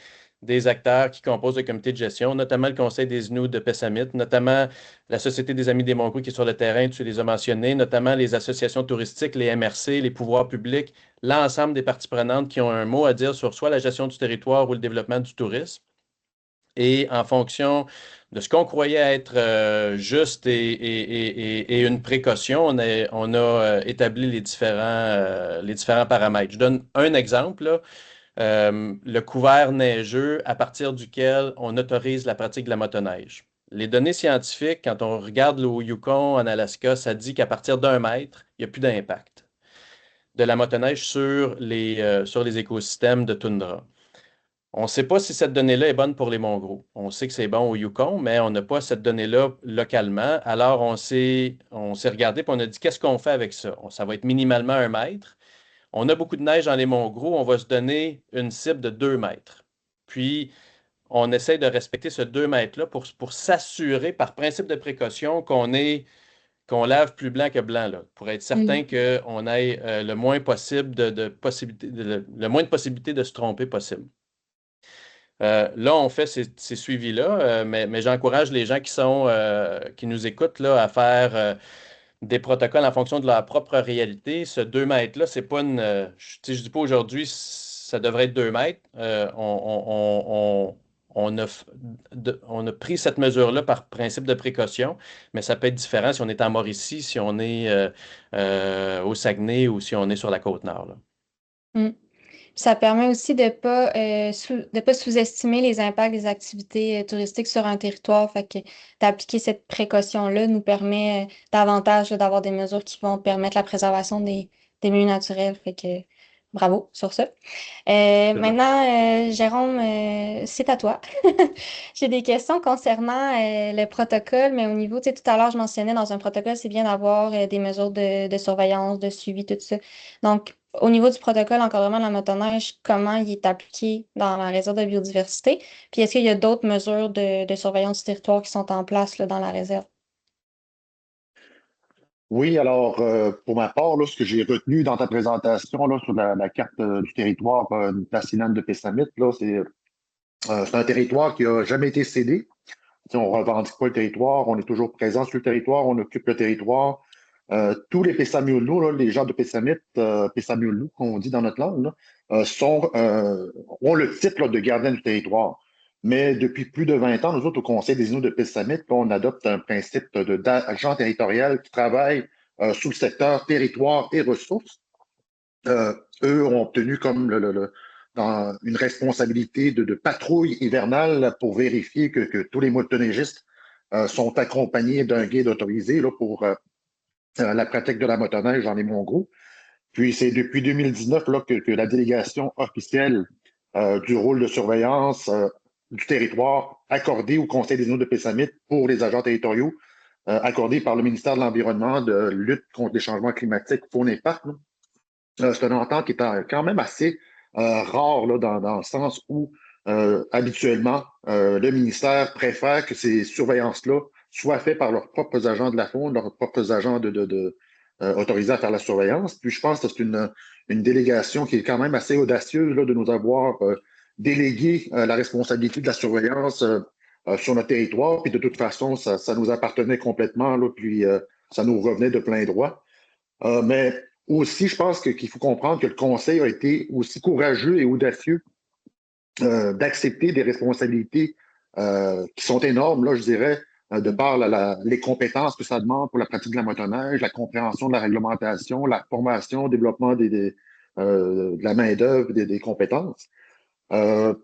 des acteurs qui composent le comité de gestion, notamment le Conseil des Inuits de Pessamit, notamment la Société des Amis des Monts-Cou qui est sur le terrain, tu les as mentionnés, notamment les associations touristiques, les MRC, les pouvoirs publics, l'ensemble des parties prenantes qui ont un mot à dire sur soit la gestion du territoire ou le développement du tourisme. Et en fonction de ce qu'on croyait être juste et une précaution, on a établi les différents paramètres. Je donne un exemple, là. Le couvert neigeux à partir duquel on autorise la pratique de la motoneige. Les données scientifiques, quand on regarde au Yukon, en Alaska, ça dit qu'à partir d'un mètre, il n'y a plus d'impact de la motoneige sur les écosystèmes de toundra. On ne sait pas si cette donnée-là est bonne pour les Mongols. On sait que c'est bon au Yukon, mais on n'a pas cette donnée-là localement. Alors, on s'est regardé et on a dit, qu'est-ce qu'on fait avec ça? Ça va être minimalement un mètre. On a beaucoup de neige dans les Mongols, on va se donner une cible de 2 mètres. Puis, on essaie de respecter ce 2 mètres-là pour s'assurer, par principe de précaution, qu'on lave plus blanc que blanc, là, pour être certain qu'on ait le moins possible le moins de possibilités de se tromper possible. Là, on fait ces suivis-là, mais j'encourage les gens qui nous écoutent là, à faire des protocoles en fonction de leur propre réalité. Ce 2 mètres-là, c'est pas une. Je ne dis pas aujourd'hui, ça devrait être 2 mètres. On a pris cette mesure-là par principe de précaution, mais ça peut être différent si on est en Mauricie, si on est au Saguenay ou si on est sur la Côte-Nord, là. Mm. Ça permet aussi de pas sous-estimer les impacts des activités touristiques sur un territoire. Fait que d'appliquer cette précaution-là nous permet davantage là, d'avoir des mesures qui vont permettre la préservation des milieux naturels. Fait que bravo sur ça. Maintenant, Jérôme, c'est à toi. J'ai des questions concernant le protocole, mais au niveau, tu sais, tout à l'heure, je mentionnais dans un protocole, c'est bien d'avoir des mesures de surveillance, de suivi, tout ça. Donc, au niveau du protocole encadrement de la motoneige, comment il est appliqué dans la réserve de biodiversité? Puis est-ce qu'il y a d'autres mesures de surveillance du territoire qui sont en place là, dans la réserve? Oui, alors, pour ma part, là, ce que j'ai retenu dans ta présentation là, sur la carte du territoire national de Pessamit, là, c'est un territoire qui n'a jamais été cédé. Si on ne revendique pas le territoire, on est toujours présent sur le territoire, on occupe le territoire. Tous les Pessamioulou, là, les gens de Pessamit, Pessamioulou, qu'on dit dans notre langue, là, ont le titre là, de gardien du territoire. Mais depuis plus de 20 ans, nous autres, au Conseil des Inuits de Pessamit, on adopte un principe d'agent territorial qui travaille sous le secteur territoire et ressources. Eux ont obtenu comme une responsabilité de patrouille hivernale pour vérifier que tous les motoneigistes sont accompagnés d'un guide autorisé là, pour la pratique de la motoneige dans les Monts-Gros. Puis c'est depuis 2019 là, que la délégation officielle du rôle de surveillance du territoire accordé au Conseil des Inuits de Pessamit pour les agents territoriaux, accordé par le ministère de l'Environnement de lutte contre les changements climatiques, faune et parc. C'est un entente qui est quand même assez rare là, dans le sens où habituellement, le ministère préfère que ces surveillances-là soient faites par leurs propres agents de la faune, leurs propres agents autorisés à faire la surveillance. Puis je pense que c'est une délégation qui est quand même assez audacieuse là, de nous avoir délégué la responsabilité de la surveillance sur notre territoire. Puis de toute façon, ça nous appartenait complètement, là, puis ça nous revenait de plein droit. Mais aussi, je pense qu'il faut comprendre que le Conseil a été aussi courageux et audacieux d'accepter des responsabilités qui sont énormes, là, je dirais, de par les compétences que ça demande pour la pratique de la motoneige, la compréhension de la réglementation, la formation, le développement de la main-d'œuvre, des compétences. Euh,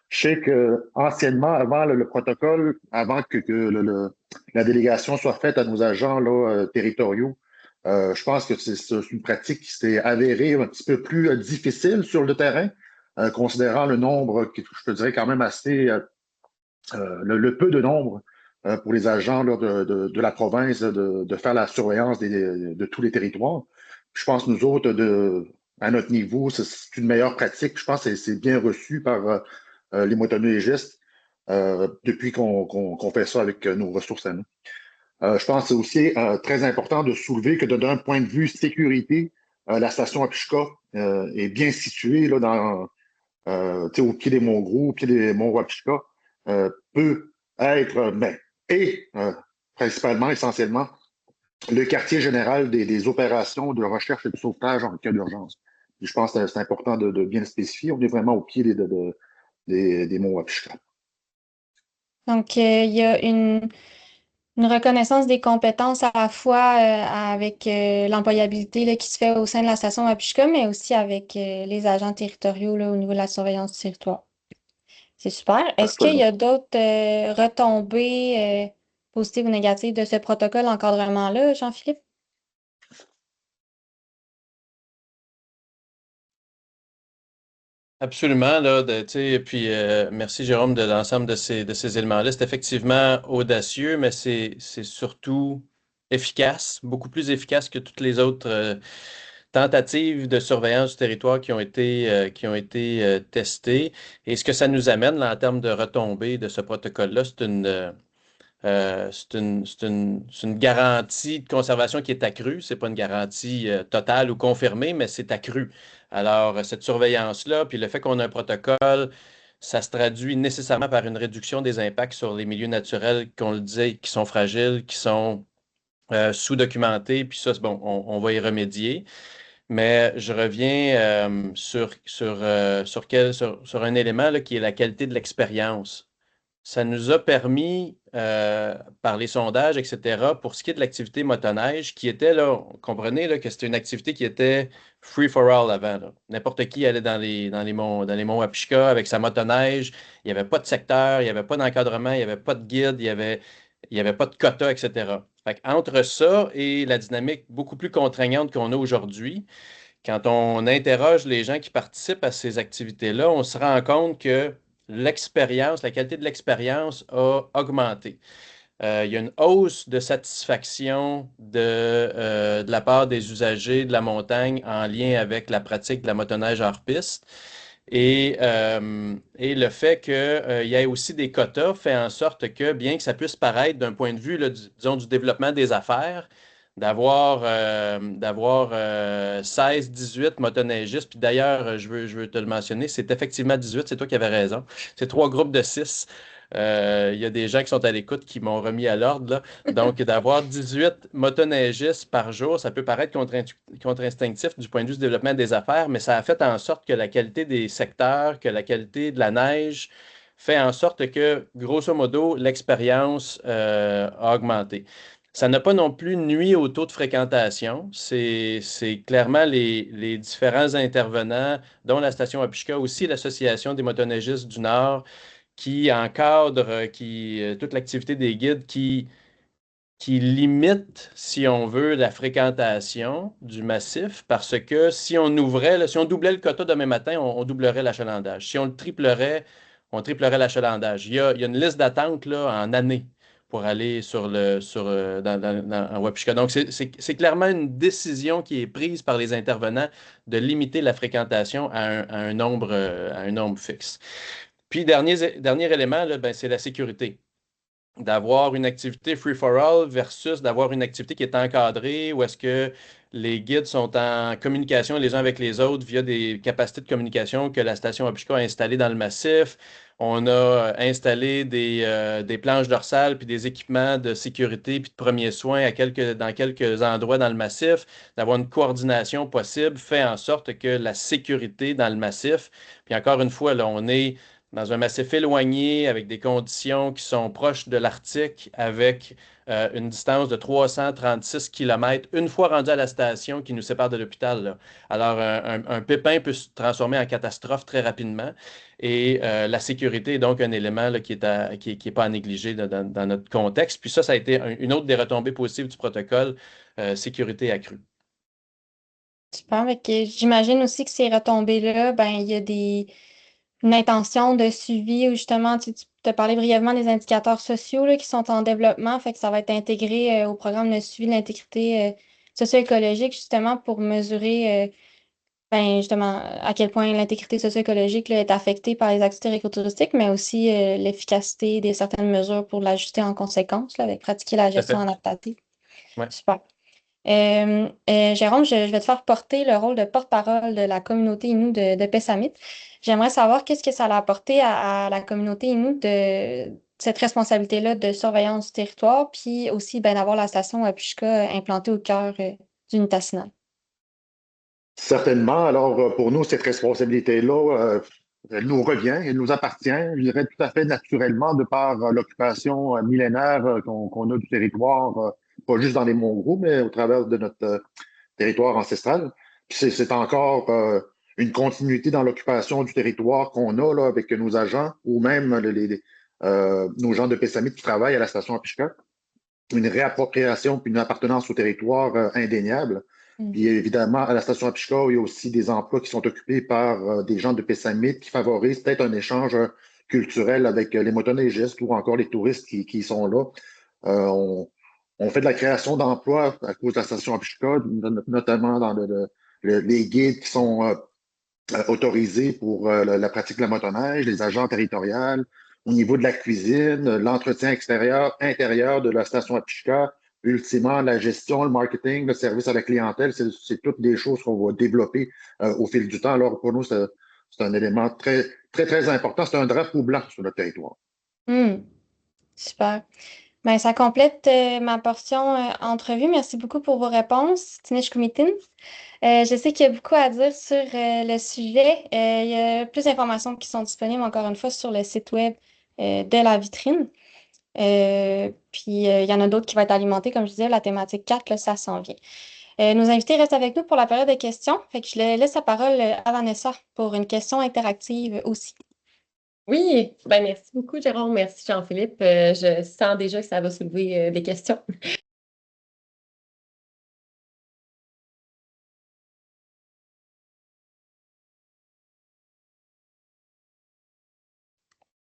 je sais que anciennement, avant le protocole, avant que la délégation soit faite à nos agents là, territoriaux, je pense que c'est une pratique qui s'est avérée un petit peu plus difficile sur le terrain, considérant le nombre, je te dirais quand même assez, le peu de nombre pour les agents là, de la province de faire la surveillance de tous les territoires. Je pense que nous autres, à notre niveau, c'est une meilleure pratique. Je pense que c'est bien reçu par les motoneigistes depuis qu'on fait ça avec nos ressources à nous. Je pense que c'est aussi très important de soulever que d'un point de vue sécurité, la station Apichka est bien située là, au pied des monts Gros, au pied des monts Wapishka, peut être, et principalement, essentiellement, le quartier général des opérations de recherche et de sauvetage en cas d'urgence. Je pense que c'est important de bien le spécifier. On est vraiment au pied des monts Wapishka. Donc, il y a une reconnaissance des compétences à la fois avec l'employabilité là, qui se fait au sein de la station Apichka, mais aussi avec les agents territoriaux là, au niveau de la surveillance du territoire. C'est super. Est-ce qu'il y Absolument. a d'autres retombées positives ou négatives de ce protocole d'encadrement-là, Jean-Philippe? Absolument, là, tu sais, puis merci Jérôme de l'ensemble de ces éléments-là. C'est effectivement audacieux, mais c'est surtout efficace, beaucoup plus efficace que toutes les autres tentatives de surveillance du territoire qui ont été testées. Et ce que ça nous amène là, en termes de retombées de ce protocole-là, c'est une garantie de conservation qui est accrue. Ce n'est pas une garantie totale ou confirmée, mais c'est accru. Alors, cette surveillance-là, puis le fait qu'on a un protocole, ça se traduit nécessairement par une réduction des impacts sur les milieux naturels, qu'on le disait, qui sont fragiles, qui sont sous-documentés, puis ça, bon, on va y remédier. Mais je reviens sur un élément là, qui est la qualité de l'expérience. Ça nous a permis, par les sondages, etc., pour ce qui est de l'activité motoneige, qui était, là, comprenez là, que c'était une activité qui était free for all avant. Là. N'importe qui allait dans les monts Wapishka avec sa motoneige. Il n'y avait pas de secteur, il n'y avait pas d'encadrement, il n'y avait pas de guide, il y avait pas de quota, etc. Fait entre ça et la dynamique beaucoup plus contraignante qu'on a aujourd'hui, quand on interroge les gens qui participent à ces activités-là, on se rend compte que l'expérience, la qualité de l'expérience a augmenté. Il y a une hausse de satisfaction de la part des usagers de la montagne en lien avec la pratique de la motoneige hors piste. Et le fait qu'il y ait aussi des quotas fait en sorte que, bien que ça puisse paraître d'un point de vue, là, disons, du développement des affaires, d'avoir 16, 18 motoneigistes. Puis d'ailleurs, je veux te le mentionner, c'est effectivement 18, c'est toi qui avais raison. C'est trois groupes de 6. Il y a des gens qui sont à l'écoute qui m'ont remis à l'ordre, là. Donc, d'avoir 18 motoneigistes par jour, ça peut paraître contre-instinctif du point de vue du développement des affaires, mais ça a fait en sorte que la qualité des secteurs, que la qualité de la neige fait en sorte que, grosso modo, l'expérience a augmenté. Ça n'a pas non plus nuit au taux de fréquentation. C'est clairement les différents intervenants, dont la station Opishka, aussi l'Association des motoneigistes du Nord, qui encadre toute l'activité des guides, qui limite, si on veut, la fréquentation du massif, parce que si on ouvrait, là, si on doublait le quota demain matin, on doublerait l'achalandage. Si on le triplerait, on triplerait l'achalandage. Il y a une liste d'attente là, en années pour aller en Wapishka. Donc, c'est clairement une décision qui est prise par les intervenants de limiter la fréquentation à un nombre fixe. Puis, dernier élément, là, ben, c'est la sécurité. d'avoir une activité free-for-all versus d'avoir une activité qui est encadrée, où est-ce que les guides sont en communication les uns avec les autres via des capacités de communication que la station Opishka a installées dans le massif. On a installé des planches dorsales puis des équipements de sécurité puis de premiers soins dans quelques endroits dans le massif, d'avoir une coordination possible fait en sorte que la sécurité dans le massif, puis encore une fois, là, on est dans un massif éloigné, avec des conditions qui sont proches de l'Arctique, avec une distance de 336 km, une fois rendu à la station qui nous sépare de l'hôpital, là. Alors, un pépin peut se transformer en catastrophe très rapidement. Et la sécurité est donc un élément là, qui est pas à négliger dans notre contexte. Puis ça a été une autre des retombées positives du protocole, sécurité accrue. Super. Fait que j'imagine aussi que ces retombées-là, ben, il y a une intention de suivi où justement, tu as parlé brièvement des indicateurs sociaux là, qui sont en développement, fait que ça va être intégré au programme de suivi de l'intégrité socio-écologique, justement, pour mesurer ben, justement à quel point l'intégrité socio-écologique là, est affectée par les activités écotouristiques, mais aussi l'efficacité de certaines mesures pour l'ajuster en conséquence, là, avec pratiquer la Tout à gestion fait. adaptative. Ouais. Super. Jérôme, je vais te faire porter le rôle de porte-parole de la communauté Innu de Pessamit. J'aimerais savoir qu'est-ce que ça a apporté à la communauté Innu de cette responsabilité-là de surveillance du territoire, puis aussi ben, d'avoir la station Apushka implantée au cœur du Nitassinan. Certainement. Alors, pour nous, cette responsabilité-là, elle nous revient, elle nous appartient, je dirais tout à fait naturellement, de par l'occupation millénaire qu'on a du territoire, pas juste dans les Monts-Gros, mais au travers de notre territoire ancestral. Puis c'est encore une continuité dans l'occupation du territoire qu'on a là, avec nos agents ou même nos gens de Pessamit qui travaillent à la station Apishka. Une réappropriation puis une appartenance au territoire indéniable. Puis évidemment, à la station Apishka, il y a aussi des emplois qui sont occupés par des gens de Pessamit qui favorisent peut-être un échange culturel avec les motoneigistes ou encore les touristes qui sont là. On fait de la création d'emplois à cause de la station Apishka, notamment dans les guides qui sont autorisés pour la pratique de la motoneige, les agents territoriaux, au niveau de la cuisine, l'entretien extérieur, intérieur de la station Apishka, ultimement la gestion, le marketing, le service à la clientèle, c'est toutes des choses qu'on va développer au fil du temps. Alors pour nous, c'est un élément très, très, très important. C'est un drapeau blanc sur notre territoire. Super. Ben, ça complète ma portion entrevue. Merci beaucoup pour vos réponses, Tinesh Kumitin. Je sais qu'il y a beaucoup à dire sur le sujet. Il y a plus d'informations qui sont disponibles, encore une fois, sur le site web de la vitrine. Puis, il y en a d'autres qui vont être alimentés, comme je disais, la thématique 4, là, ça s'en vient. Nos invités restent avec nous pour la période de questions. Fait que je laisse la parole à Vanessa pour une question interactive aussi. Oui, ben merci beaucoup, Jérôme. Merci, Jean-Philippe. Je sens déjà que ça va soulever des questions.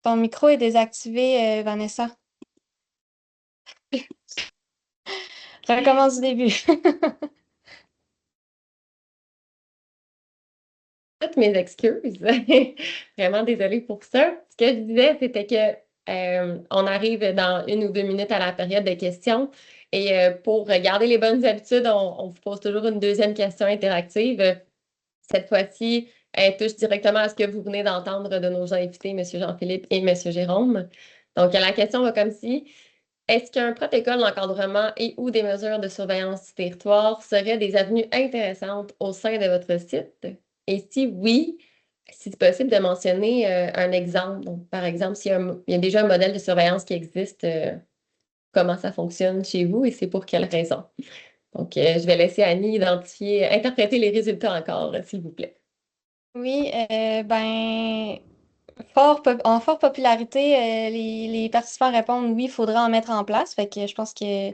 Ton micro est désactivé, Vanessa. Recommence du début. Toutes mes excuses. Vraiment désolée pour ça. Ce que je disais, c'était que on arrive dans 1 ou 2 minutes à la période de questions. Et pour garder les bonnes habitudes, on vous pose toujours une deuxième question interactive. Cette fois-ci, elle touche directement à ce que vous venez d'entendre de nos invités, M. Jean-Philippe et M. Jérôme. Donc, la question va comme ci. Est-ce qu'un protocole d'encadrement et ou des mesures de surveillance du territoire seraient des avenues intéressantes au sein de votre site? Et si oui, si c'est possible de mentionner un exemple. Donc, par exemple, il y a déjà un modèle de surveillance qui existe, comment ça fonctionne chez vous et c'est pour quelle raison? Donc, je vais laisser Annie interpréter les résultats encore, s'il vous plaît. Oui, ben, en forte popularité, les participants répondent oui, il faudra en mettre en place. Fait que je pense que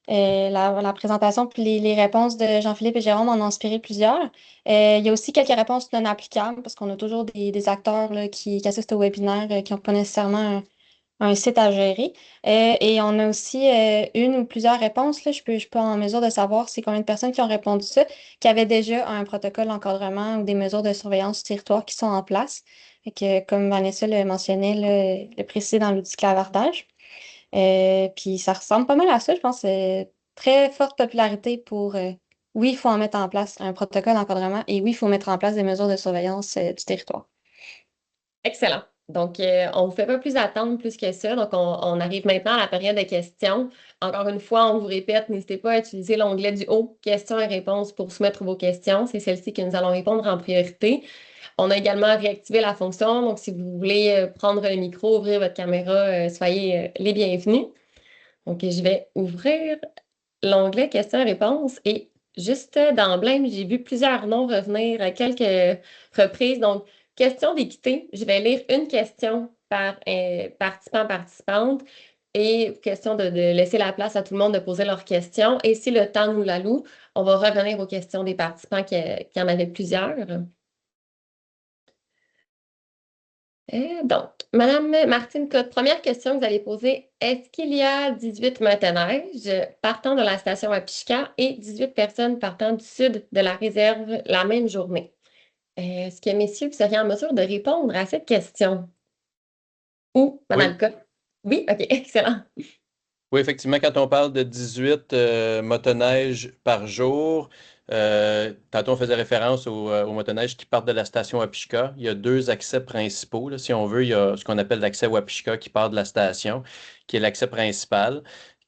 la présentation puis les réponses de Jean-Philippe et Jérôme en ont inspiré plusieurs. Il y a aussi quelques réponses non applicables parce qu'on a toujours des acteurs là, qui assistent au webinaire qui n'ont pas nécessairement un site à gérer. Et on a aussi une ou plusieurs réponses. Là, je suis pas en mesure de savoir c'est combien de personnes qui ont répondu ça, qui avaient déjà un protocole d'encadrement ou des mesures de surveillance du territoire qui sont en place. Fait que, comme Vanessa le mentionnait, le préciser dans l'outil clavardage. Puis ça ressemble pas mal à ça, je pense. Très forte popularité pour, oui, il faut en mettre en place un protocole d'encadrement et oui, il faut mettre en place des mesures de surveillance du territoire. Excellent. Donc, on ne vous fait pas plus attendre plus que ça. Donc, on arrive maintenant à la période de questions. Encore une fois, on vous répète, n'hésitez pas à utiliser l'onglet du haut, questions et réponses pour soumettre vos questions. C'est celle-ci que nous allons répondre en priorité. On a également réactivé la fonction. Donc, si vous voulez prendre le micro, ouvrir votre caméra, soyez les bienvenus. Donc, je vais ouvrir l'onglet questions-réponses et juste d'emblème, j'ai vu plusieurs noms revenir à quelques reprises. Donc, question d'équité, je vais lire une question par participant-participante et question de laisser la place à tout le monde de poser leurs questions. Et si le temps nous l'alloue, on va revenir aux questions des participants qui en avaient plusieurs. Donc, Madame Martine Cotte, première question que vous allez poser. Est-ce qu'il y a 18 motoneiges partant de la station Wapishka et 18 personnes partant du sud de la réserve la même journée? Est-ce que, messieurs, vous seriez en mesure de répondre à cette question? Ou, Madame Oui. Cotte? Oui, OK, excellent. Oui, effectivement, quand on parle de 18 motoneiges par jour, tantôt on faisait référence aux motoneiges qui partent de la station Wapishka. Il y a deux accès principaux, là, si on veut. Il y a ce qu'on appelle l'accès Wapishka qui part de la station, qui est l'accès principal,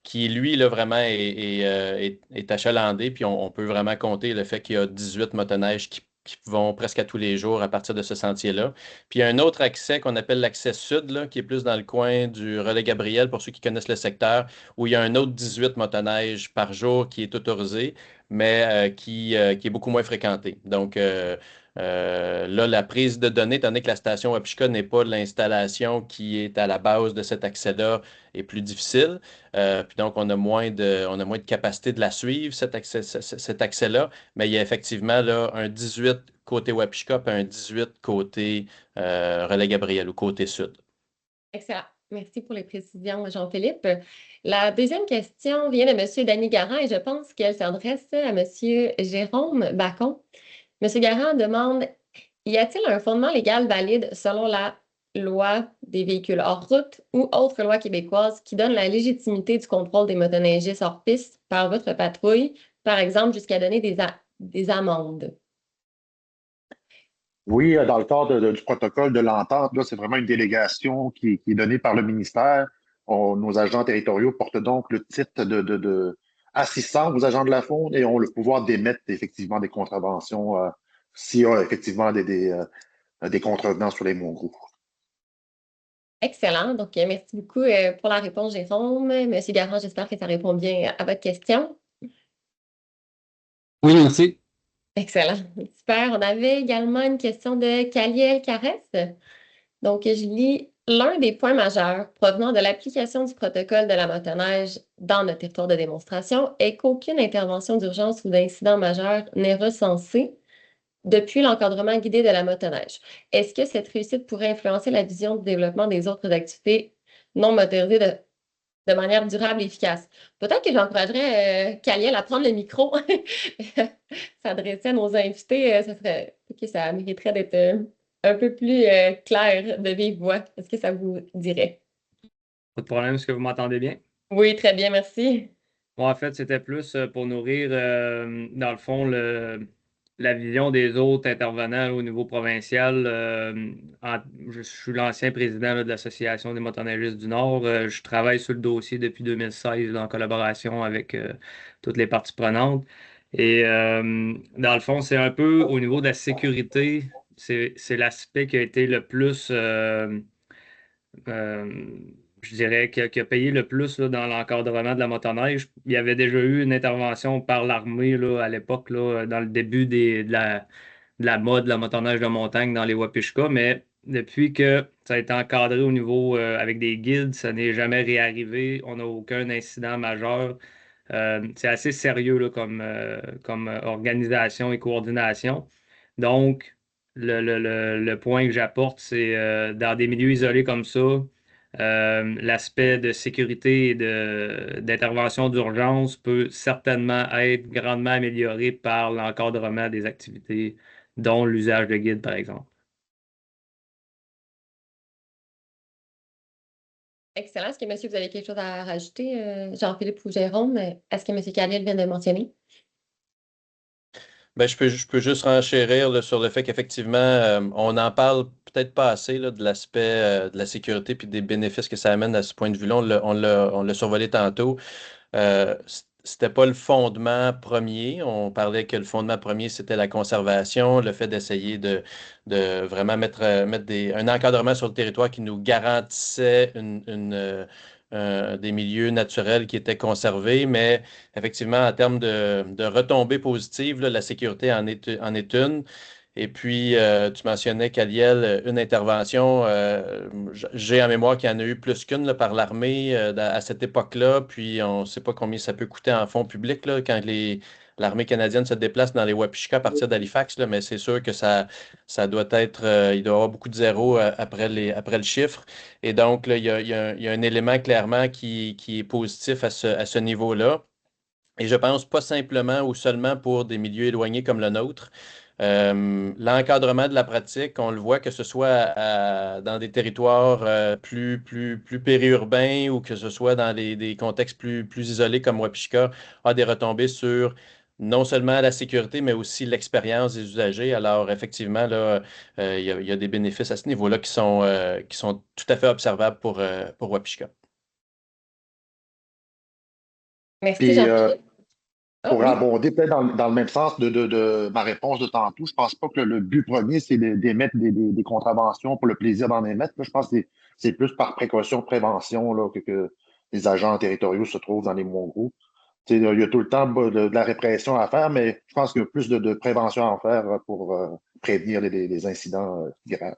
qui, lui, là, vraiment est achalandé. Puis on peut vraiment compter le fait qu'il y a 18 motoneiges qui vont presque à tous les jours à partir de ce sentier-là. Puis il y a un autre accès qu'on appelle l'accès sud, là, qui est plus dans le coin du relais Gabriel, pour ceux qui connaissent le secteur, où il y a un autre 18 motoneiges par jour qui est autorisé, mais qui est beaucoup moins fréquenté. Donc, là, la prise de données, étant donné que la station Wapishka n'est pas l'installation qui est à la base de cet accès-là, est plus difficile. Puis donc, on a moins de capacité de la suivre, cet accès-là, mais il y a effectivement là, un 18 côté Wapishka et un 18 côté relais Gabriel ou côté sud. Excellent. Merci pour les précisions, Jean-Philippe. La deuxième question vient de M. Danny Garand et je pense qu'elle s'adresse à M. Jérôme Bacon. M. Garand demande, y a-t-il un fondement légal valide selon la loi des véhicules hors route ou autre loi québécoise qui donne la légitimité du contrôle des motoneigistes hors piste par votre patrouille, par exemple jusqu'à donner des amendes? Oui, dans le cadre du protocole de l'entente, là, c'est vraiment une délégation qui est donnée par le ministère. Nos agents territoriaux portent donc le titre de assistant aux agents de la faune et ont le pouvoir d'émettre effectivement des contraventions s'il y a effectivement des contrevenants sur les monts gros. Excellent. Donc, merci beaucoup pour la réponse, Jérôme. Monsieur Garand, j'espère que ça répond bien à votre question. Oui, merci. Excellent. Super. On avait également une question de Kaliel Caresse. Donc, je lis l'un des points majeurs provenant de l'application du protocole de la motoneige dans notre territoire de démonstration est qu'aucune intervention d'urgence ou d'incident majeur n'est recensée depuis l'encadrement guidé de la motoneige. Est-ce que cette réussite pourrait influencer la vision du développement des autres activités non motorisées de manière durable et efficace? Peut-être que j'encouragerais Kaliel à prendre le micro, s'adresser à nos invités. Ça mériterait d'être un peu plus clair de vive voix. Est-ce que ça vous dirait? Pas de problème, est-ce que vous m'entendez bien? Oui, très bien, merci. Bon, en fait, c'était plus pour nourrir, dans le fond, la vision des autres intervenants au niveau provincial. Je suis l'ancien président là, de l'Association des motoneigistes du Nord. Je travaille sur le dossier depuis 2016 là, en collaboration avec toutes les parties prenantes. Et dans le fond, c'est un peu au niveau de la sécurité, c'est l'aspect qui a été le plus euh, je dirais, qui a payé le plus là, dans l'encadrement de la motoneige. Il y avait déjà eu une intervention par l'armée là, à l'époque, là, dans le début de la mode de la motoneige de montagne dans les Wapishka, mais depuis que ça a été encadré au niveau avec des guides, ça n'est jamais réarrivé. On n'a aucun incident majeur. C'est assez sérieux là, comme organisation et coordination. Donc, le point que j'apporte, c'est dans des milieux isolés comme ça, l'aspect de sécurité et d'intervention d'urgence peut certainement être grandement amélioré par l'encadrement des activités, dont l'usage de guide, par exemple. Excellent. Est-ce que, monsieur, vous avez quelque chose à rajouter, Jean-Philippe ou Jérôme? Est-ce que monsieur Caliel vient de mentionner? Ben, je peux juste renchérir là, sur le fait qu'effectivement, on n'en parle peut-être pas assez là, de l'aspect de la sécurité puis des bénéfices que ça amène à ce point de vue-là. On l'a survolé tantôt. C'était pas le fondement premier. On parlait que le fondement premier, c'était la conservation, le fait d'essayer de vraiment mettre un encadrement sur le territoire qui nous garantissait des milieux naturels qui étaient conservés, mais effectivement, en termes de retombées positives, là, la sécurité en est une. Et puis, tu mentionnais, Caliel, une intervention. J'ai en mémoire qu'il y en a eu plus qu'une là, par l'armée à cette époque-là. Puis, on ne sait pas combien ça peut coûter en fonds publics là, quand l'armée canadienne se déplace dans les Wapishka à partir d'Halifax. Là, mais c'est sûr que ça doit être. Il doit y avoir beaucoup de zéros après le chiffre. Et donc, là, il y a un élément clairement qui est positif à ce niveau-là. Et je pense pas simplement ou seulement pour des milieux éloignés comme le nôtre. L'encadrement de la pratique, on le voit que ce soit dans des territoires plus périurbains ou que ce soit dans des contextes plus isolés comme Wapishka, a des retombées sur non seulement la sécurité, mais aussi l'expérience des usagers. Alors, effectivement, là, il y a des bénéfices à ce niveau-là qui sont tout à fait observables pour Wapishka. Merci, Puis, Jean-Philippe. Ah pour oui. abonder peut-être dans le même sens de ma réponse de tantôt, je pense pas que le but premier, c'est d'émettre des contraventions pour le plaisir d'en émettre. Là. Je pense que c'est plus par précaution, prévention là, que les agents territoriaux se trouvent dans les mots groupes. Il y a tout le temps de la répression à faire, mais je pense qu'il y a plus de prévention à faire pour prévenir les incidents graves.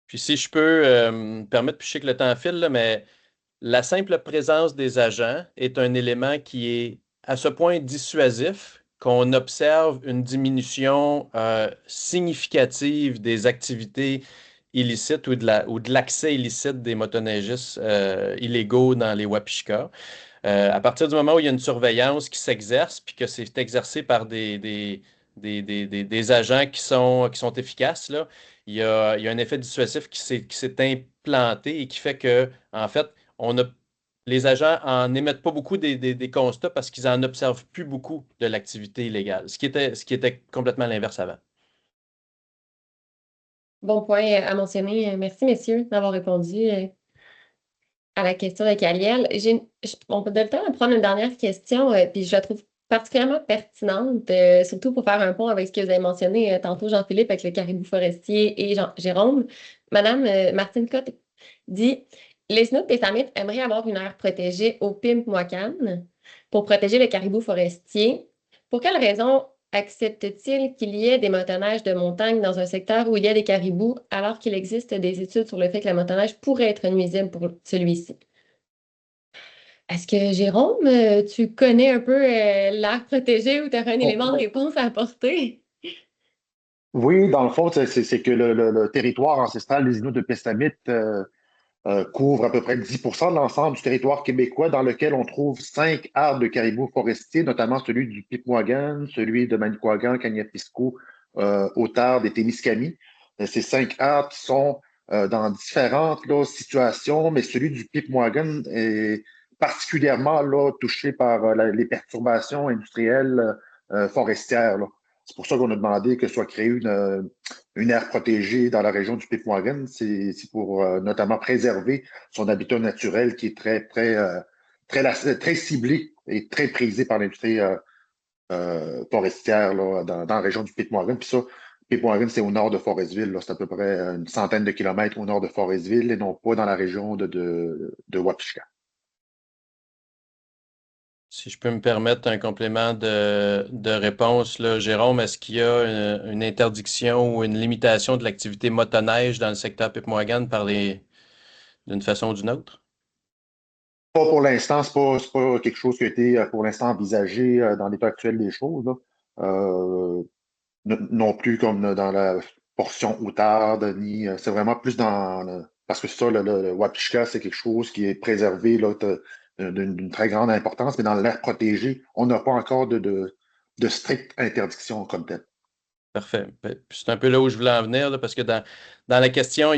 Puis si je peux me permettre, puis je sais que le temps file, là, mais la simple présence des agents est un élément qui est à ce point dissuasif qu'on observe une diminution significative des activités illicites ou de l'accès illicite des motoneigistes illégaux dans les Wapishka. À partir du moment où il y a une surveillance qui s'exerce, puis que c'est exercé par des agents qui sont efficaces, là, il y a un effet dissuasif qui s'est implanté et qui fait que, en fait, on a, les agents en émettent pas beaucoup des constats parce qu'ils en observent plus beaucoup de l'activité illégale, ce qui était complètement l'inverse avant. Bon point à mentionner. Merci, messieurs, d'avoir répondu à la question de Caliel. On peut le temps de prendre une dernière question, puis je la trouve particulièrement pertinente, surtout pour faire un pont avec ce que vous avez mentionné tantôt, Jean-Philippe, avec le caribou forestier et Jérôme. Madame Martine Cotte dit les Snooks des Samites aimeraient avoir une aire protégée au Pimp-Moacan pour protéger le caribou forestier. Pour quelle raison accepte-t-il qu'il y ait des motoneiges de montagne dans un secteur où il y a des caribous, alors qu'il existe des études sur le fait que la motoneige pourrait être nuisible pour celui-ci? Est-ce que, Jérôme, tu connais un peu l'aire protégée ou tu aurais un élément de réponse à apporter? Oui, dans le fond, c'est que le territoire ancestral des Inuits de Pestamit couvre à peu près 10% de l'ensemble du territoire québécois dans lequel on trouve 5 aires de caribous forestiers, notamment celui du Picmoigan, celui de Manicouagan, Kaniapisco, Otard et Témiscamie. Ces 5 aires qui sont dans différentes là, situations, mais celui du Picmoigan est particulièrement là, touché par les perturbations industrielles forestières. Là. C'est pour ça qu'on a demandé que soit créée une aire protégée dans la région du Picmoigan. C'est pour notamment préserver son habitat naturel qui est très ciblé et très prisé par l'industrie forestière là, dans la région du Picmoigan. Puis ça, Picmoigan, c'est au nord de Forestville. C'est à peu près une centaine de kilomètres au nord de Forestville et non pas dans la région de Wapishka. Si je peux me permettre un complément de réponse, là, Jérôme, est-ce qu'il y a une interdiction ou une limitation de l'activité motoneige dans le secteur Picmoigan d'une façon ou d'une autre? Pas pour l'instant, c'est pas quelque chose qui a été pour l'instant envisagé dans l'état actuel des choses. Là. Non plus comme dans la portion outarde, ni c'est vraiment plus parce que ça, le Wapishka, c'est quelque chose qui est préservé là, d'une très grande importance, mais dans l'aire protégée, on n'a pas encore de stricte interdiction comme telle. Parfait. C'est un peu là où je voulais en venir, là, parce que dans la question,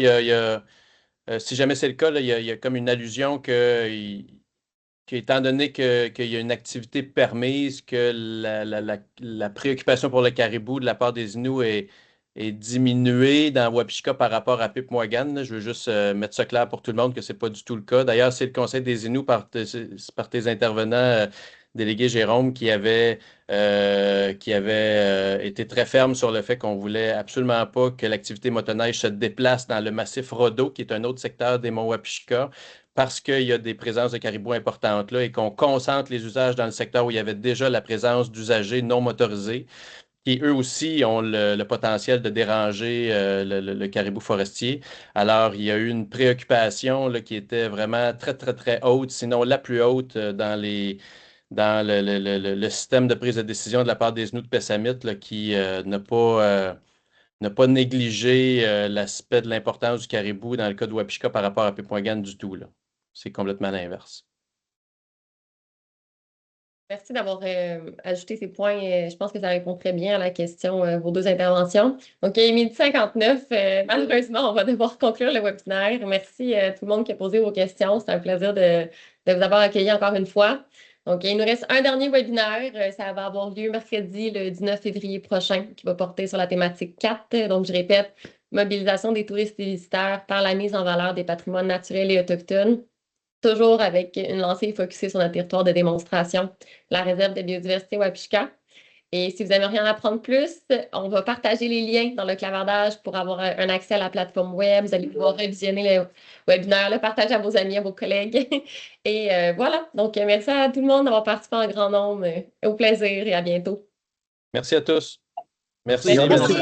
si jamais c'est le cas, là, il y a comme une allusion qu'étant donné qu'il y a une activité permise, que la préoccupation pour le caribou de la part des Inuits est diminuée dans Wapishka par rapport à Pipmoagan. Là. Je veux juste mettre ça clair pour tout le monde que ce n'est pas du tout le cas. D'ailleurs, c'est le Conseil des Inuits par tes intervenants, délégué Jérôme, qui avait été très ferme sur le fait qu'on voulait absolument pas que l'activité motoneige se déplace dans le massif Rodo, qui est un autre secteur des monts Wapishka, parce qu'il y a des présences de caribous importantes là et qu'on concentre les usages dans le secteur où il y avait déjà la présence d'usagers non motorisés qui eux aussi ont le potentiel de déranger le caribou forestier. Alors, il y a eu une préoccupation là, qui était vraiment très, très, très haute, sinon la plus haute dans le système de prise de décision de la part des Inuits de Pessamit là, qui n'a pas négligé l'aspect de l'importance du caribou dans le cas de Wapishka par rapport à Pipmoagan du tout. Là. C'est complètement l'inverse. Merci d'avoir ajouté ces points. Je pense que ça répond très bien à la question, vos deux interventions. Donc, il est 12h59. Malheureusement, on va devoir conclure le webinaire. Merci à tout le monde qui a posé vos questions. C'est un plaisir de vous avoir accueilli encore une fois. Donc, il nous reste un dernier webinaire. Ça va avoir lieu mercredi, le 19 février prochain, qui va porter sur la thématique 4. Donc, je répète, mobilisation des touristes et visiteurs par la mise en valeur des patrimoines naturels et autochtones. Toujours avec une lancée focusée sur notre territoire de démonstration, la réserve de biodiversité Wapishka. Et si vous aimeriez en apprendre plus, on va partager les liens dans le clavardage pour avoir un accès à la plateforme web. Vous allez pouvoir revisionner le webinaire, le partager à vos amis, à vos collègues. Et voilà. Donc, merci à tout le monde d'avoir participé en grand nombre. Au plaisir et à bientôt. Merci à tous. Merci. Merci. Merci.